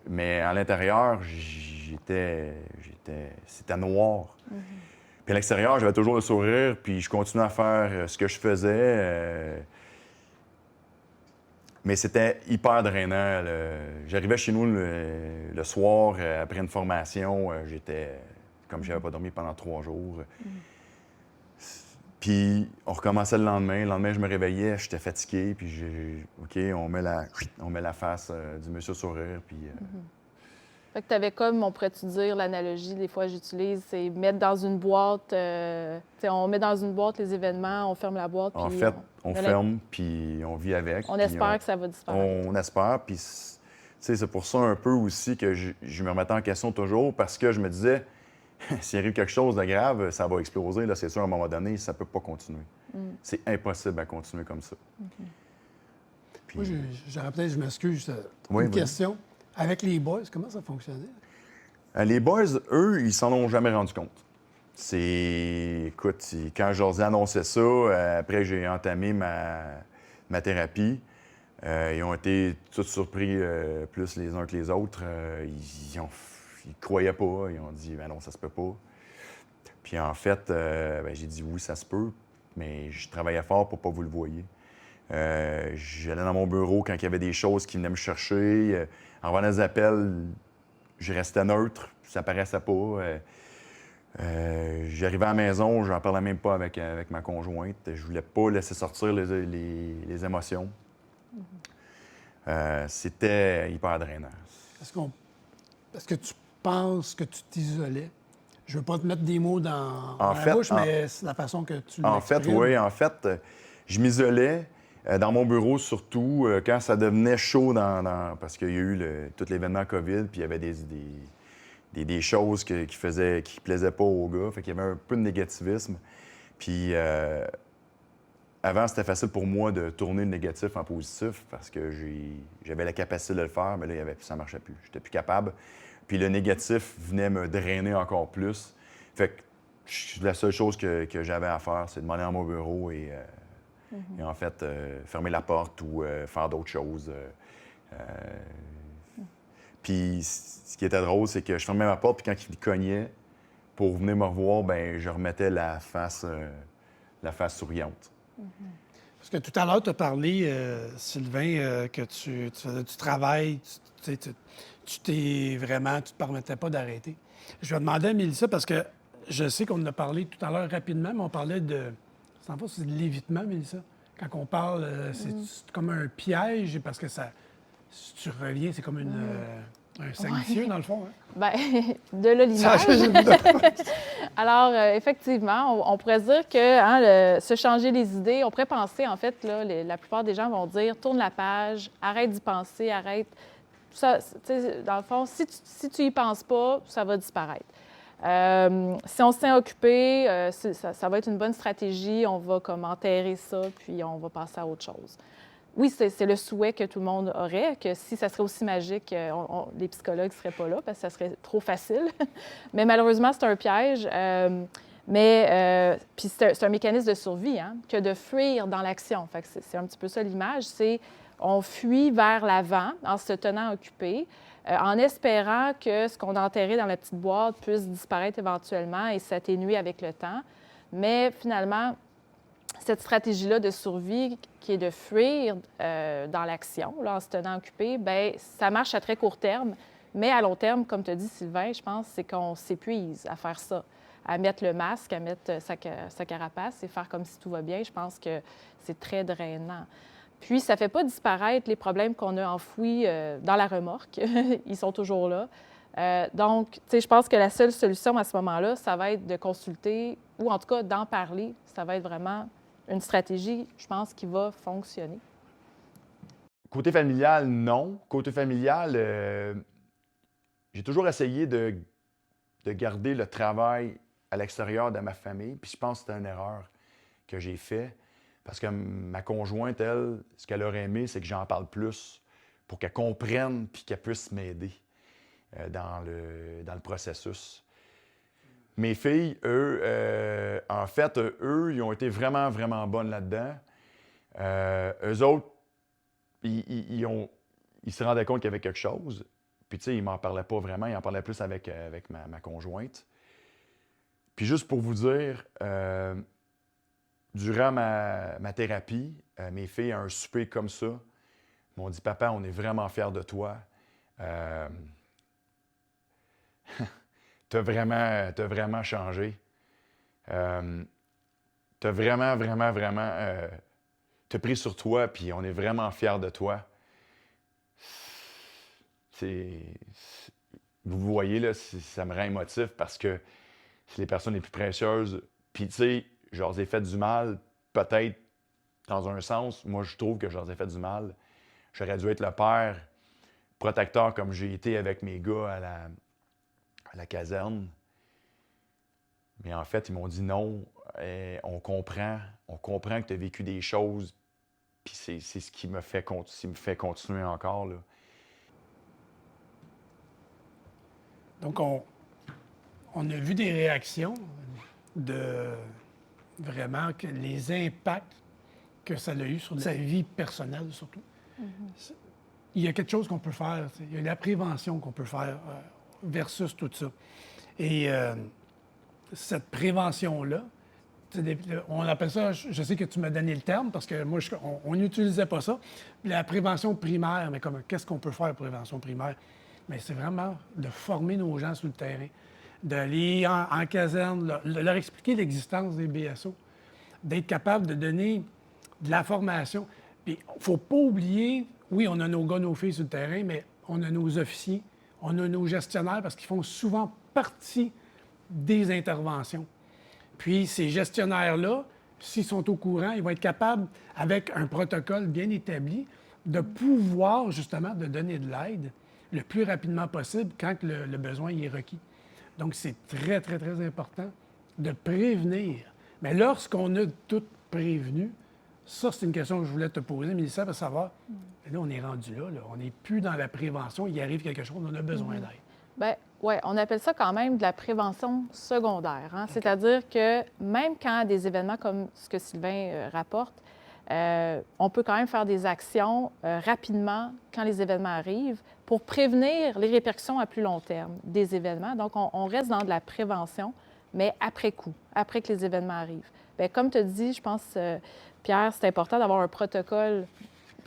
Mais à l'intérieur, c'était noir. Puis à l'extérieur, j'avais toujours le sourire, puis je continuais à faire ce que je faisais. Mais c'était hyper drainant. J'arrivais chez nous le soir, après une formation, j'étais comme j'avais pas dormi pendant 3 jours. Puis on recommençait le lendemain. Le lendemain, je me réveillais, j'étais fatigué, puis OK, on met la face du monsieur sourire, puis... Fait que tu avais comme, on pourrait-tu dire, l'analogie, des fois j'utilise, c'est mettre dans une boîte, on met dans une boîte les événements, on ferme la boîte, puis... En fait, on ferme, puis on vit avec. On espère que ça va disparaître. On espère, puis c'est pour ça un peu aussi que je me remettais en question toujours, parce que je me disais, s'il arrive quelque chose de grave, ça va exploser, là, c'est sûr, à un moment donné, ça peut pas continuer. C'est impossible à continuer comme ça. Puis, Moi, j'aurais peut-être, je m'excuse, Oui, une vas-y. question. Avec les boys, comment ça fonctionnait? Les boys, eux, ils s'en ont jamais rendu compte. Écoute, quand je leur ai annoncé ça, après j'ai entamé ma thérapie, ils ont été tous surpris, plus les uns que les autres. Ils croyaient pas, ils ont dit « Ben non, ça se peut pas ». Puis en fait, j'ai dit « Oui, ça se peut », mais je travaillais fort pour pas vous le voyez. J'allais dans mon bureau quand il y avait des choses qui venaient me chercher. En revenant des appels, je restais neutre, ça paraissait pas. J'arrivais à la maison, j'en parlais même pas avec ma conjointe. Je voulais pas laisser sortir les émotions. C'était hyper drainant. Est-ce que tu penses que tu t'isolais? Je veux pas te mettre des mots dans En la fait, bouche, mais c'est la façon que tu En fait, l'exprimes. oui. En fait, je m'isolais dans mon bureau, surtout quand ça devenait chaud parce qu'il y a eu tout l'événement COVID, puis il y avait des choses qui plaisaient pas aux gars. Fait qu'il y avait un peu de négativisme. Puis avant, c'était facile pour moi de tourner le négatif en positif parce que j'avais la capacité de le faire, mais là, ça marchait plus. J'étais plus capable. Puis le négatif venait me drainer encore plus. Fait que la seule chose que j'avais à faire, c'est de m'aller dans mon bureau et en fait, fermer la porte ou faire d'autres choses. Puis ce qui était drôle, c'est que je fermais ma porte, puis quand il cognait pour venir me revoir, ben je remettais la face souriante. Parce que tout à l'heure, tu as parlé, Sylvain, que tu faisais du travail, tu te permettais pas d'arrêter. Je vais demander à Mélissa, parce que je sais qu'on en a parlé tout à l'heure rapidement, mais on parlait c'est de l'évitement, Mélissa. Quand on parle, c'est comme un piège, parce que ça, si tu reviens, c'est comme un cercle vicieux, dans le fond. Hein? Bien, de là l'image. Alors, effectivement, on pourrait dire que se changer les idées, on pourrait penser, en fait, là, la plupart des gens vont dire tourne la page, arrête d'y penser, arrête. Ça, dans le fond, si tu y penses pas, ça va disparaître. Si on se tient occupé, ça va être une bonne stratégie. On va comme enterrer ça, puis on va passer à autre chose. Oui, c'est le souhait que tout le monde aurait, que si ça serait aussi magique, les psychologues ne seraient pas là parce que ça serait trop facile. Mais malheureusement, c'est un piège. Puis c'est un mécanisme de survie, que de fuir dans l'action. Fait que c'est un petit peu ça l'image. C'est on fuit vers l'avant en se tenant occupé, en espérant que ce qu'on a enterré dans la petite boîte puisse disparaître éventuellement et s'atténuer avec le temps. Mais finalement, cette stratégie-là de survie qui est de fuir dans l'action, là, en se tenant occupé, bien, ça marche à très court terme. Mais à long terme, comme tu as dit, Sylvain, je pense, c'est qu'on s'épuise à faire ça, à mettre le masque, à mettre sa carapace et faire comme si tout va bien. Je pense que c'est très drainant. Puis, ça ne fait pas disparaître les problèmes qu'on a enfouis dans la remorque. Ils sont toujours là. Donc, tu sais, je pense que la seule solution à ce moment-là, ça va être de consulter ou en tout cas d'en parler. Ça va être vraiment une stratégie, je pense, qui va fonctionner. Côté familial, non. Côté familial, j'ai toujours essayé de garder le travail à l'extérieur de ma famille. Puis je pense que c'était une erreur que j'ai faite. Parce que ma conjointe, elle, ce qu'elle aurait aimé, c'est que j'en parle plus pour qu'elle comprenne puis qu'elle puisse m'aider dans le processus. Mes filles, eux, en fait, eux, ils ont été vraiment, vraiment bonnes là-dedans. Eux autres, ils se rendaient compte qu'il y avait quelque chose. Puis, tu sais, il m'en parlait pas vraiment, il en parlait plus avec ma conjointe. Puis, juste pour vous dire, durant ma thérapie, mes filles, à un souper comme ça, m'ont dit « Papa, on est vraiment fiers de toi. T'as vraiment changé. T'as vraiment t'as pris sur toi, puis on est vraiment fiers de toi. » Vous voyez, là, ça me rend émotif parce que c'est les personnes les plus précieuses. Puis, tu sais, je leur ai fait du mal, peut-être dans un sens. Moi, je trouve que je leur ai fait du mal. J'aurais dû être le père protecteur comme j'ai été avec mes gars à la caserne. Mais en fait, ils m'ont dit non, on comprend que tu as vécu des choses, puis c'est ce qui me fait continuer encore, là. Donc, on a vu des réactions de vraiment les impacts que ça a eu sur sa vie personnelle, surtout. Il y a quelque chose qu'on peut faire. Il y a la prévention qu'on peut faire versus tout ça. Et cette prévention-là, on appelle ça, je sais que tu m'as donné le terme parce que moi, on n'utilisait pas ça, la prévention primaire. Mais qu'est-ce qu'on peut faire, la prévention primaire? Mais c'est vraiment de former nos gens sur le terrain, d'aller en caserne, leur expliquer l'existence des BSO, d'être capable de donner de la formation. Puis, il ne faut pas oublier, oui, on a nos gars, nos filles sur le terrain, mais on a nos officiers, on a nos gestionnaires parce qu'ils font souvent partie des interventions. Puis, ces gestionnaires-là, s'ils sont au courant, ils vont être capables, avec un protocole bien établi, de pouvoir, justement, de donner de l'aide le plus rapidement possible quand le besoin y est requis. Donc, c'est très, très, très important de prévenir. Mais lorsqu'on a tout prévenu, ça, c'est une question que je voulais te poser, Mélissa, pour savoir, là, on est rendu là, on n'est plus dans la prévention, il arrive quelque chose, on a besoin d'aide. Bien, oui, on appelle ça quand même de la prévention secondaire. Hein? Okay. C'est-à-dire que même quand des événements comme ce que Sylvain rapporte, on peut quand même faire des actions rapidement quand les événements arrivent pour prévenir les répercussions à plus long terme des événements. Donc, on reste dans de la prévention, mais après coup, après que les événements arrivent. Bien, comme tu as dit, je pense, Pierre, c'est important d'avoir un protocole,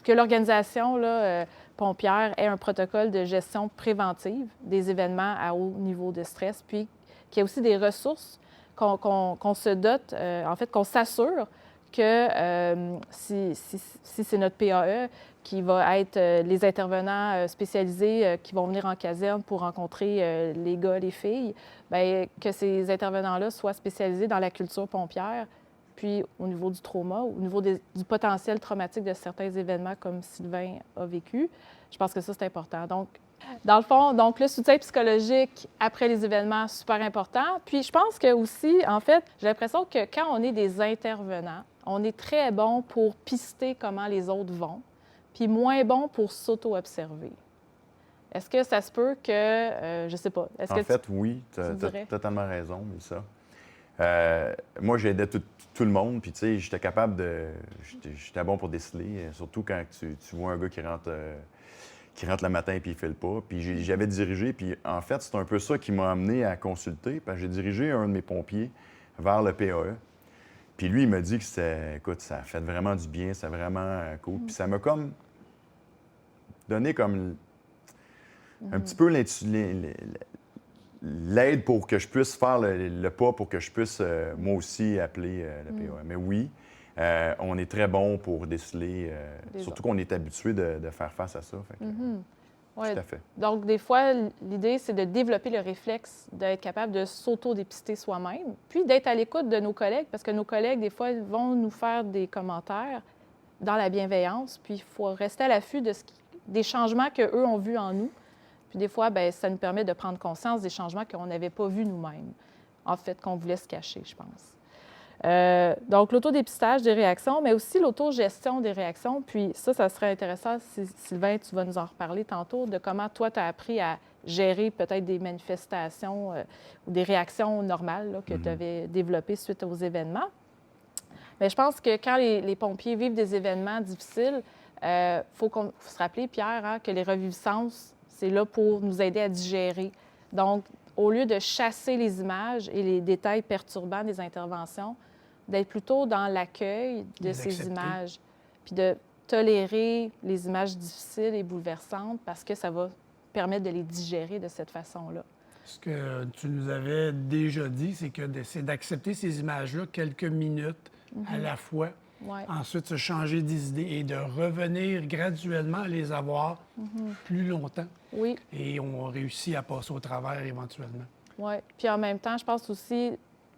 que l'organisation pompière ait un protocole de gestion préventive des événements à haut niveau de stress, puis qu'il y ait aussi des ressources qu'on se dote, en fait, qu'on s'assure que si c'est notre PAE qui va être les intervenants spécialisés qui vont venir en caserne pour rencontrer les gars, les filles, bien, que ces intervenants-là soient spécialisés dans la culture pompière, puis au niveau du trauma, au niveau du potentiel traumatique de certains événements comme Sylvain a vécu. Je pense que ça, c'est important. Donc, dans le fond, donc le soutien psychologique après les événements, super important. Puis je pense que aussi, en fait, j'ai l'impression que quand on est des intervenants, on est très bon pour pister comment les autres vont, puis moins bon pour s'auto-observer. Est-ce que ça se peut que, je ne sais pas, en fait, oui, tu as totalement raison, Mélissa. Moi, j'aidais tout le monde, puis tu sais, j'étais capable de... J'étais bon pour déceler, surtout quand tu vois un gars qui rentre le matin et puis il ne file pas. Puis j'avais dirigé, puis en fait, c'est un peu ça qui m'a amené à consulter, parce que j'ai dirigé un de mes pompiers vers le PAE. Puis lui, il m'a dit que écoute, ça a fait vraiment du bien, c'est vraiment cool. Puis ça m'a comme donné comme un petit peu l'aide pour que je puisse faire le pas, pour que je puisse moi aussi appeler le PAE. Mais oui, on est très bon pour déceler, surtout qu'on est habitué de faire face à ça. Fait que, ouais. Tout à fait. Donc, des fois, l'idée, c'est de développer le réflexe d'être capable de s'auto-dépister soi-même, puis d'être à l'écoute de nos collègues, parce que nos collègues, des fois, vont nous faire des commentaires dans la bienveillance, puis il faut rester à l'affût des changements qu'eux ont vus en nous. Puis des fois, bien, ça nous permet de prendre conscience des changements qu'on n'avait pas vus nous-mêmes, en fait, qu'on voulait se cacher, je pense. Donc, l'autodépistage des réactions, mais aussi l'autogestion des réactions. Puis ça serait intéressant, Sylvain, tu vas nous en reparler tantôt, de comment toi, tu as appris à gérer peut-être des manifestations ou des réactions normales là, que tu avais développées suite aux événements. Mais je pense que quand les pompiers vivent des événements difficiles, il faut se rappeler, Pierre, hein, que les reviviscences, C'est là pour nous aider à digérer. Donc, au lieu de chasser les images et les détails perturbants des interventions, d'être plutôt dans l'accueil de Les ces accepter. images, puis de tolérer les images difficiles et bouleversantes parce que ça va permettre de les digérer de cette façon-là. Ce que tu nous avais déjà dit, c'est que c'est d'accepter ces images-là quelques minutes à la fois. Ouais. Ensuite, se changer des idées et de revenir graduellement à les avoir plus longtemps. Oui, Et on réussit à passer au travers éventuellement. oui. Puis en même temps, je pense aussi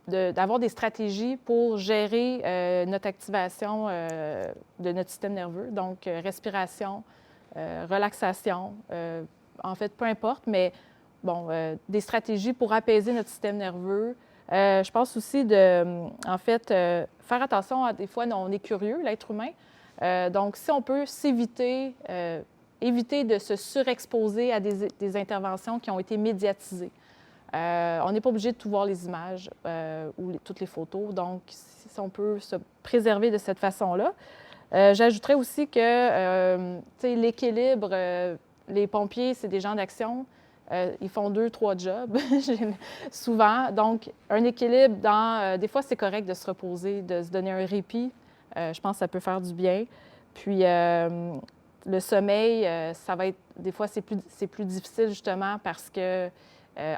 d'avoir des stratégies pour gérer notre activation de notre système nerveux. Donc, respiration, relaxation, en fait, peu importe, mais bon, des stratégies pour apaiser notre système nerveux. Je pense aussi en fait, faire attention à des fois, on est curieux, l'être humain. Donc, si on peut éviter de se surexposer à des interventions qui ont été médiatisées. On n'est pas obligé de tout voir les images ou toutes les photos. Donc, si on peut se préserver de cette façon-là. J'ajouterais aussi que l'équilibre, les pompiers, c'est des gens d'action. Ils font 2-3 jobs, souvent. Donc, un équilibre des fois, c'est correct de se reposer, de se donner un répit. Je pense que ça peut faire du bien. Puis, le sommeil, ça va être... Des fois, c'est plus difficile, justement, parce que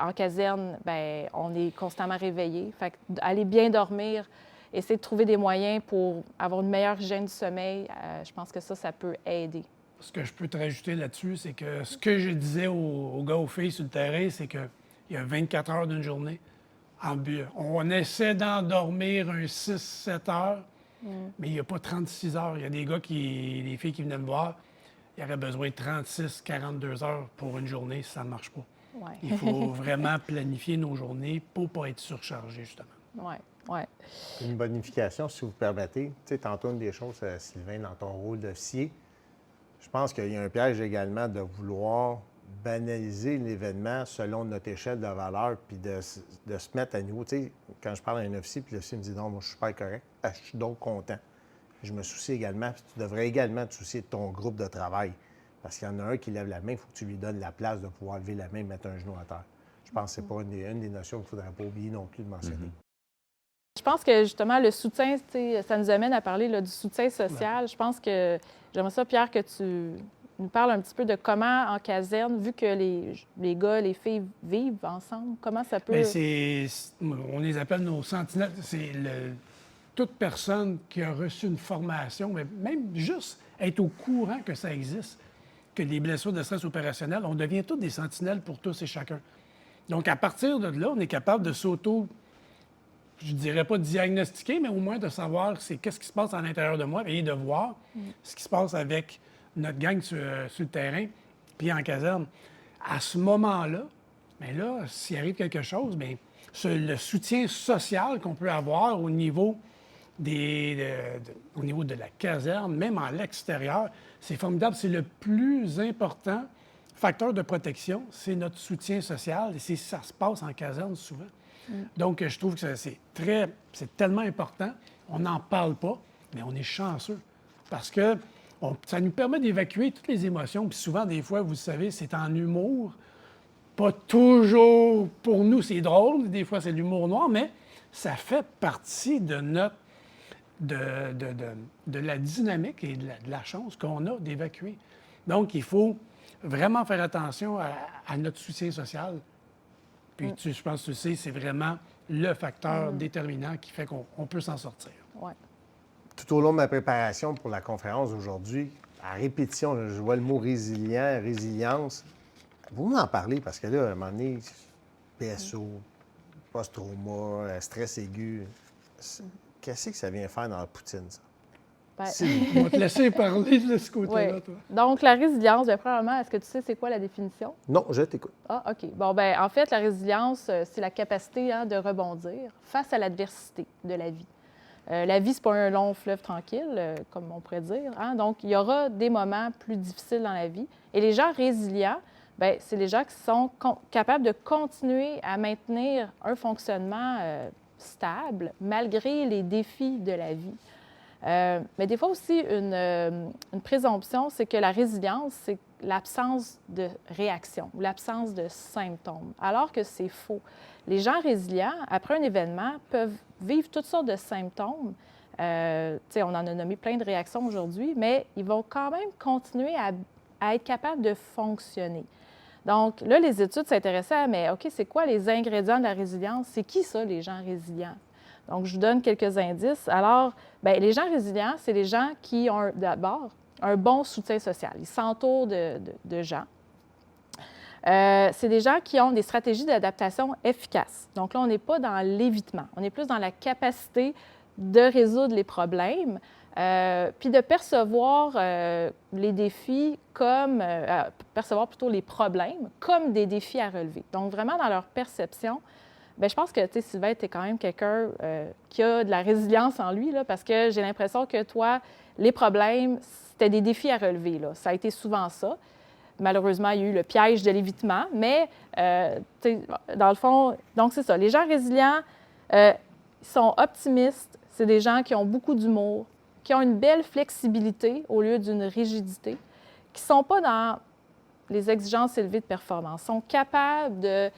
en caserne, bien, on est constamment réveillé. Fait aller bien dormir, essayer de trouver des moyens pour avoir une meilleure hygiène du sommeil, je pense que ça peut aider. Ce que je peux te rajouter là-dessus, c'est que ce que je disais aux gars, aux filles sur le terrain, c'est qu'il y a 24 heures d'une journée. On essaie d'endormir un 6-7 heures, mais il n'y a pas 36 heures. Il y a des gars, les filles qui venaient me voir, il y aurait besoin de 36-42 heures pour une journée si ça ne marche pas. Ouais. Il faut vraiment planifier nos journées pour ne pas être surchargé, justement. Oui, oui. Une bonification, si vous permettez. Tu sais, tantôt, une des choses, Sylvain, dans ton rôle d'officier, je pense qu'il y a un piège également de vouloir banaliser l'événement selon notre échelle de valeur puis de se mettre à niveau. Tu sais, quand je parle à un officier, puis l'officier me dit « Non, moi, je suis super correct. » Je suis donc content. Je me soucie également, puis tu devrais également te soucier de ton groupe de travail. Parce qu'il y en a un qui lève la main, il faut que tu lui donnes la place de pouvoir lever la main et mettre un genou à terre. Je pense que c'est pas une des notions qu'il ne faudrait pas oublier non plus de mentionner. Je pense que justement, le soutien, ça nous amène à parler là, du soutien social. Je pense que j'aimerais ça, Pierre, que tu nous parles un petit peu de comment, en caserne, vu que les gars, les filles vivent ensemble, comment ça peut... Bien, on les appelle nos sentinelles. C'est toute personne qui a reçu une formation, mais même juste être au courant que ça existe, que les blessures de stress opérationnel, on devient tous des sentinelles pour tous et chacun. Donc, à partir de là, on est capable de je dirais pas diagnostiquer, mais au moins de savoir qu'est-ce qui se passe à l'intérieur de moi et de voir ce qui se passe avec notre gang sur le terrain, puis en caserne. À ce moment-là, bien là, s'il arrive quelque chose, bien, le soutien social qu'on peut avoir au niveau au niveau de la caserne, même à l'extérieur, c'est formidable. C'est le plus important facteur de protection, c'est notre soutien social. Et ça se passe en caserne souvent. Donc, je trouve que c'est tellement important. On n'en parle pas, mais on est chanceux. Parce que ça nous permet d'évacuer toutes les émotions. Puis souvent, des fois, vous savez, c'est en humour. Pas toujours, pour nous, c'est drôle. Des fois, c'est de l'humour noir, mais ça fait partie de de la dynamique et de la chance qu'on a d'évacuer. Donc, il faut vraiment faire attention à notre soutien social. Puis, je pense que tu sais, c'est vraiment le facteur déterminant qui fait qu'on peut s'en sortir. Ouais. Tout au long de ma préparation pour la conférence d'aujourd'hui, à répétition, là, je vois le mot résilient, résilience. Vous m'en parlez parce que là, à un moment donné, PSO, post-trauma, stress aigu, qu'est-ce que ça vient faire dans la poutine, ça? Ben, On va te laisser parler de ce côté-là, oui. toi. Donc, la résilience, bien, premièrement, est-ce que tu sais c'est quoi la définition? Non, je t'écoute. Ah, OK. Bon, bien, en fait, la résilience, c'est la capacité de rebondir face à l'adversité de la vie. La vie, c'est pas un long fleuve tranquille, comme on pourrait dire. Hein? Donc, il y aura des moments plus difficiles dans la vie. Et les gens résilients, bien, c'est les gens qui sont capables de continuer à maintenir un fonctionnement stable malgré les défis de la vie. Mais des fois aussi, une présomption, c'est que la résilience, c'est l'absence de réaction ou l'absence de symptômes, alors que c'est faux. Les gens résilients, après un événement, peuvent vivre toutes sortes de symptômes. On en a nommé plein de réactions aujourd'hui, mais ils vont quand même continuer à être capables de fonctionner. Donc là, les études s'intéressaient à, mais OK, c'est quoi les ingrédients de la résilience? C'est qui ça, les gens résilients? Donc, je vous donne quelques indices. Alors, bien, les gens résilients, c'est les gens qui ont d'abord un bon soutien social. Ils s'entourent de gens. C'est des gens qui ont des stratégies d'adaptation efficaces. Donc là, on n'est pas dans l'évitement. On est plus dans la capacité de résoudre les problèmes, puis de percevoir les défis comme, percevoir plutôt les problèmes comme des défis à relever. Donc, vraiment, dans leur perception, bien, je pense que, tu sais, Sylvain, tu es quand même quelqu'un qui a de la résilience en lui, là, parce que j'ai l'impression que toi, les problèmes, c'était des défis à relever, là. Ça a été souvent ça. Malheureusement, il y a eu le piège de l'évitement, mais, tu sais, dans le fond, donc c'est ça. Les gens résilients, ils sont optimistes. C'est des gens qui ont beaucoup d'humour, qui ont une belle flexibilité au lieu d'une rigidité, qui ne sont pas dans les exigences élevées de performance, sont capables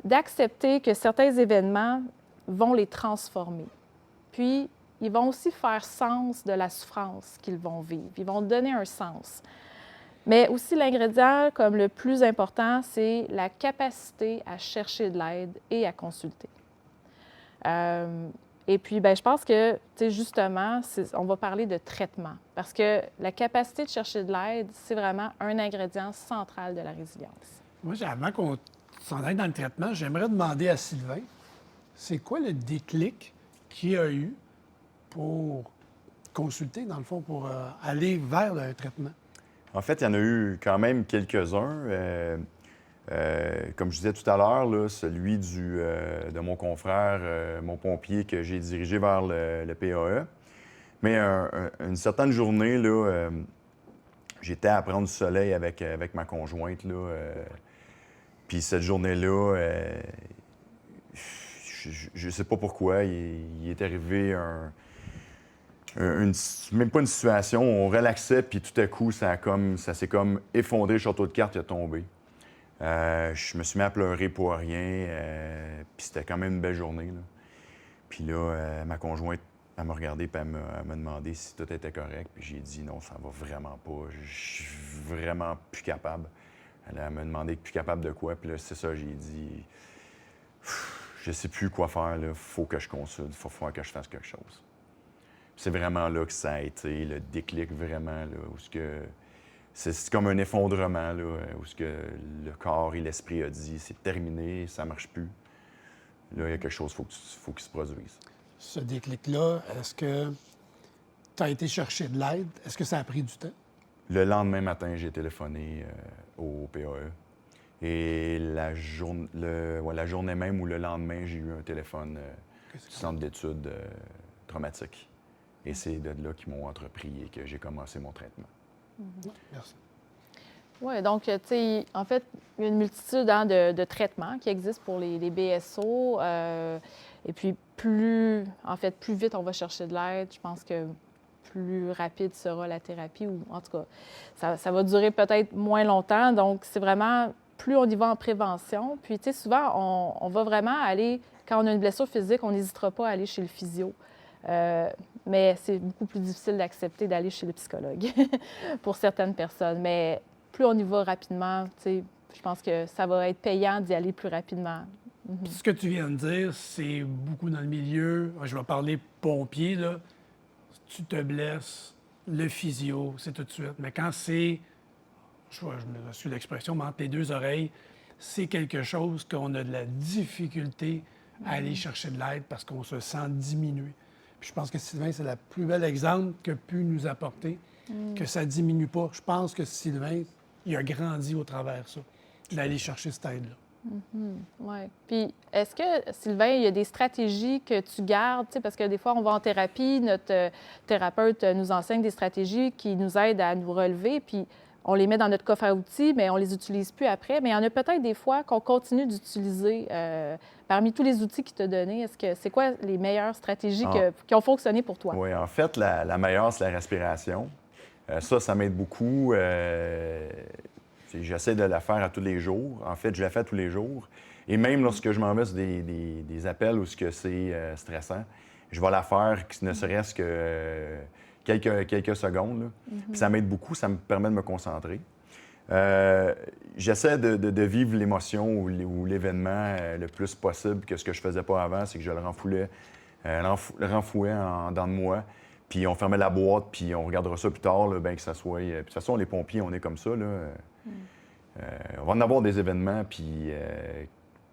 d'accepter que certains événements vont les transformer. Puis, ils vont aussi faire sens de la souffrance qu'ils vont vivre. Ils vont donner un sens. Mais aussi, l'ingrédient comme le plus important, c'est la capacité à chercher de l'aide et à consulter. Et puis, bien, je pense que, tu sais, justement, on va parler de traitement. Parce que la capacité de chercher de l'aide, c'est vraiment un ingrédient central de la résilience. Moi, avant qu'on s'en aille dans le traitement, j'aimerais demander à Sylvain, c'est quoi le déclic qu'il y a eu pour consulter, dans le fond, pour aller vers le traitement? En fait, il y en a eu quand même quelques-uns. Comme je disais tout à l'heure, là, celui de mon confrère, mon pompier, que j'ai dirigé vers le PAE. Mais une certaine journée, là, j'étais à prendre du soleil avec ma conjointe. Puis cette journée-là, je ne sais pas pourquoi, il est arrivé même pas une situation où on relaxait, puis tout à coup, ça s'est comme effondré, le château de cartes, il a tombé. Je me suis mis à pleurer pour rien, puis c'était quand même une belle journée, là. Puis là, ma conjointe, elle m'a regardé, puis elle m'a demandé si tout était correct, puis j'ai dit non, ça va vraiment pas, je suis vraiment plus capable. Elle m'a demandé plus capable de quoi, puis là, c'est ça, j'ai dit, je sais plus quoi faire, là, faut que je consulte, faut que je fasse quelque chose. C'est vraiment là que ça a été le déclic, vraiment, là, où c'est comme un effondrement, là, où le corps et l'esprit a dit c'est terminé, ça marche plus. Là, il y a quelque chose, faut qu'il se produise. Ce déclic-là, est-ce que tu as été chercher de l'aide? Est-ce que ça a pris du temps? Le lendemain matin, j'ai téléphoné au PAE. Et la journée même ou le lendemain, j'ai eu un téléphone du centre d'études traumatiques. Et c'est de là qu'ils m'ont entrepris et que j'ai commencé mon traitement. Merci. Oui, donc, tu sais, en fait, il y a une multitude de traitements qui existent pour les BSO. Et puis, plus vite on va chercher de l'aide, je pense que plus rapide sera la thérapie, ou en tout cas, ça va durer peut-être moins longtemps. Donc, c'est vraiment, plus on y va en prévention. Puis, tu sais, souvent, on va vraiment aller, quand on a une blessure physique, on n'hésitera pas à aller chez le physio. Mais c'est beaucoup plus difficile d'accepter d'aller chez le psychologue pour certaines personnes. Mais plus on y va rapidement, je pense que ça va être payant d'y aller plus rapidement. Puis ce que tu viens de dire, c'est beaucoup dans le milieu. Je vais parler pompier, là. Tu te blesses, le physio, c'est tout de suite. Mais quand c'est, je me suis l'expression, mais entre les deux oreilles, c'est quelque chose qu'on a de la difficulté à aller chercher de l'aide parce qu'on se sent diminué. Puis je pense que Sylvain, c'est le plus bel exemple que pu nous apporter, que ça ne diminue pas. Je pense que Sylvain, il a grandi au travers de ça, d'aller chercher cette aide-là. Oui. Puis, est-ce que, Sylvain, il y a des stratégies que tu gardes? Parce que des fois, on va en thérapie, notre thérapeute nous enseigne des stratégies qui nous aident à nous relever, puis on les met dans notre coffre à outils, mais on les utilise plus après. Mais il y en a peut-être des fois qu'on continue d'utiliser. Parmi tous les outils qu'il t'a donnés, c'est quoi les meilleures stratégies qui ont fonctionné pour toi? Oui, en fait, la meilleure, c'est la respiration. Ça m'aide beaucoup. J'essaie de la faire à tous les jours. En fait, je la fais tous les jours. Et même lorsque je m'en vais sur des appels où c'est stressant, je vais la faire, ne serait-ce que quelques secondes. Là. Puis ça m'aide beaucoup, ça me permet de me concentrer. J'essaie de vivre l'émotion ou l'événement le plus possible que ce que je faisais pas avant, c'est que je le renfouais en dedans de moi. Puis on fermait la boîte, puis on regardera ça plus tard, là, bien que ça soit... Puis de toute façon, les pompiers, on est comme ça. Là. On va en avoir des événements, puis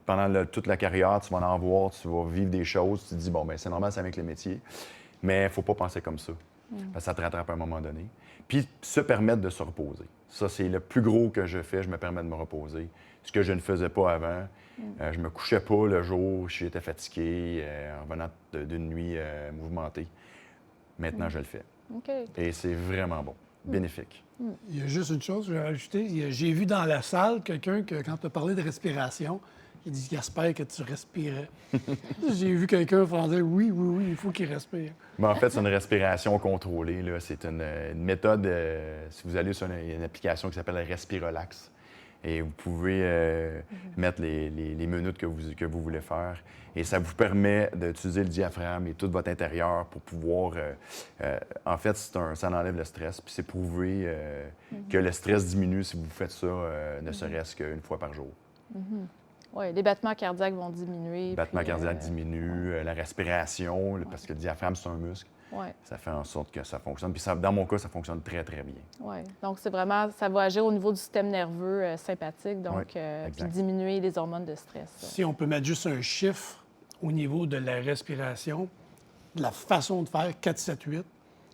pendant toute la carrière, tu vas en voir, tu vas vivre des choses, tu te dis, bon, bien, c'est normal, c'est avec le métier. Mais il ne faut pas penser comme ça. Parce que ça te rattrape à un moment donné. Puis se permettre de se reposer. Ça, c'est le plus gros que je fais, je me permets de me reposer. Ce que je ne faisais pas avant. Je me couchais pas le jour, j'étais fatigué en revenant d'une nuit mouvementée. Maintenant, je le fais. OK. Et c'est vraiment bon, bénéfique. Il y a juste une chose, je vais rajouter. J'ai vu dans la salle quelqu'un que, quand tu as parlé de respiration, il dit j'espère que tu respirais. J'ai vu quelqu'un faire dire oui, il faut qu'il respire. Mais en fait, c'est une respiration contrôlée. Là. C'est une méthode, si vous allez sur une application qui s'appelle Respirelax. Et vous pouvez mettre les minutes que vous voulez faire. Et ça vous permet d'utiliser le diaphragme et tout votre intérieur pour pouvoir... en fait, ça enlève le stress. Puis c'est prouvé que le stress diminue si vous faites ça, ne serait-ce qu'une fois par jour. Oui, les battements cardiaques vont diminuer. Le battement cardiaque diminue, la respiration, parce que le diaphragme, c'est un muscle. Ouais. Ça fait en sorte que ça fonctionne. Puis ça, dans mon cas, ça fonctionne très, très bien. Oui. Donc, c'est vraiment, ça va agir au niveau du système nerveux sympathique, donc, puis diminuer les hormones de stress. Si on peut mettre juste un chiffre au niveau de la respiration, de la façon de faire 4-7-8,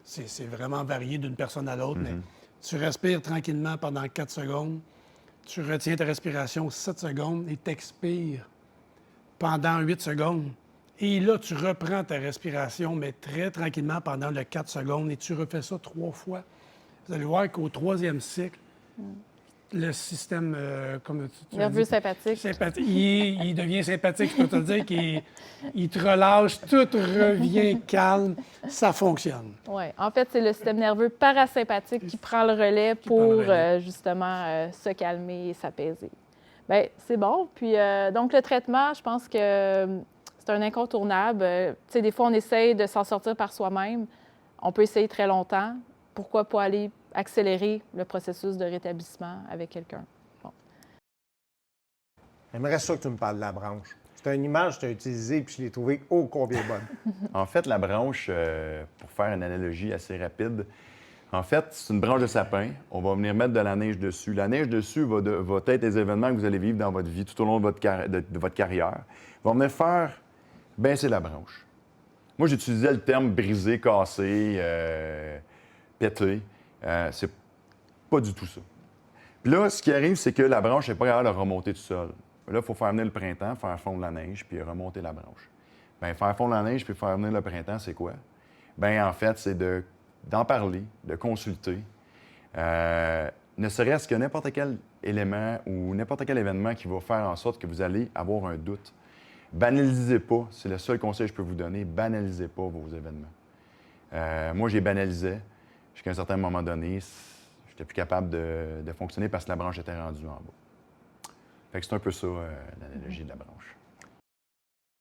c'est vraiment varié d'une personne à l'autre, mais tu respires tranquillement pendant 4 secondes, tu retiens ta respiration 7 secondes et t'expires pendant 8 secondes. Et là, tu reprends ta respiration, mais très tranquillement pendant le 4 secondes, et tu refais ça 3 fois. Vous allez voir qu'au 3e cycle, le système, comme tu nerveux sympathique. il devient sympathique. Je peux te dire qu'il te relâche, tout revient calme, ça fonctionne. Oui. En fait, c'est le système nerveux parasympathique qui prend le relais pour justement se calmer et s'apaiser. Bien, c'est bon. Puis, donc, le traitement, je pense que c'est un incontournable. Tu sais, des fois, on essaye de s'en sortir par soi-même. On peut essayer très longtemps. Pourquoi pas aller accélérer le processus de rétablissement avec quelqu'un? Bon. J'aimerais ça que tu me parles de la branche. C'est une image que tu as utilisée puis je l'ai trouvée ô combien bonne. En fait, la branche, pour faire une analogie assez rapide, en fait, c'est une branche de sapin. On va venir mettre de la neige dessus. La neige dessus va être les événements que vous allez vivre dans votre vie tout au long de votre carrière. Va venir faire baisser la branche. Moi, j'utilisais le terme briser, casser, péter. C'est pas du tout ça. Puis là, ce qui arrive, c'est que la branche n'est pas capable de remonter tout seul. Là, il faut faire venir le printemps, faire fondre la neige, puis remonter la branche. Bien, faire fondre la neige puis faire venir le printemps, c'est quoi? Bien, en fait, c'est d'en parler, de consulter. Ne serait-ce que n'importe quel élément ou n'importe quel événement qui va faire en sorte que vous allez avoir un doute. Banalisez pas, c'est le seul conseil que je peux vous donner, banalisez pas vos événements. Moi, j'ai banalisé jusqu'à un certain moment donné. Je n'étais plus capable de fonctionner parce que la branche était rendue en bas. Fait que c'est un peu ça, l'analogie de la branche.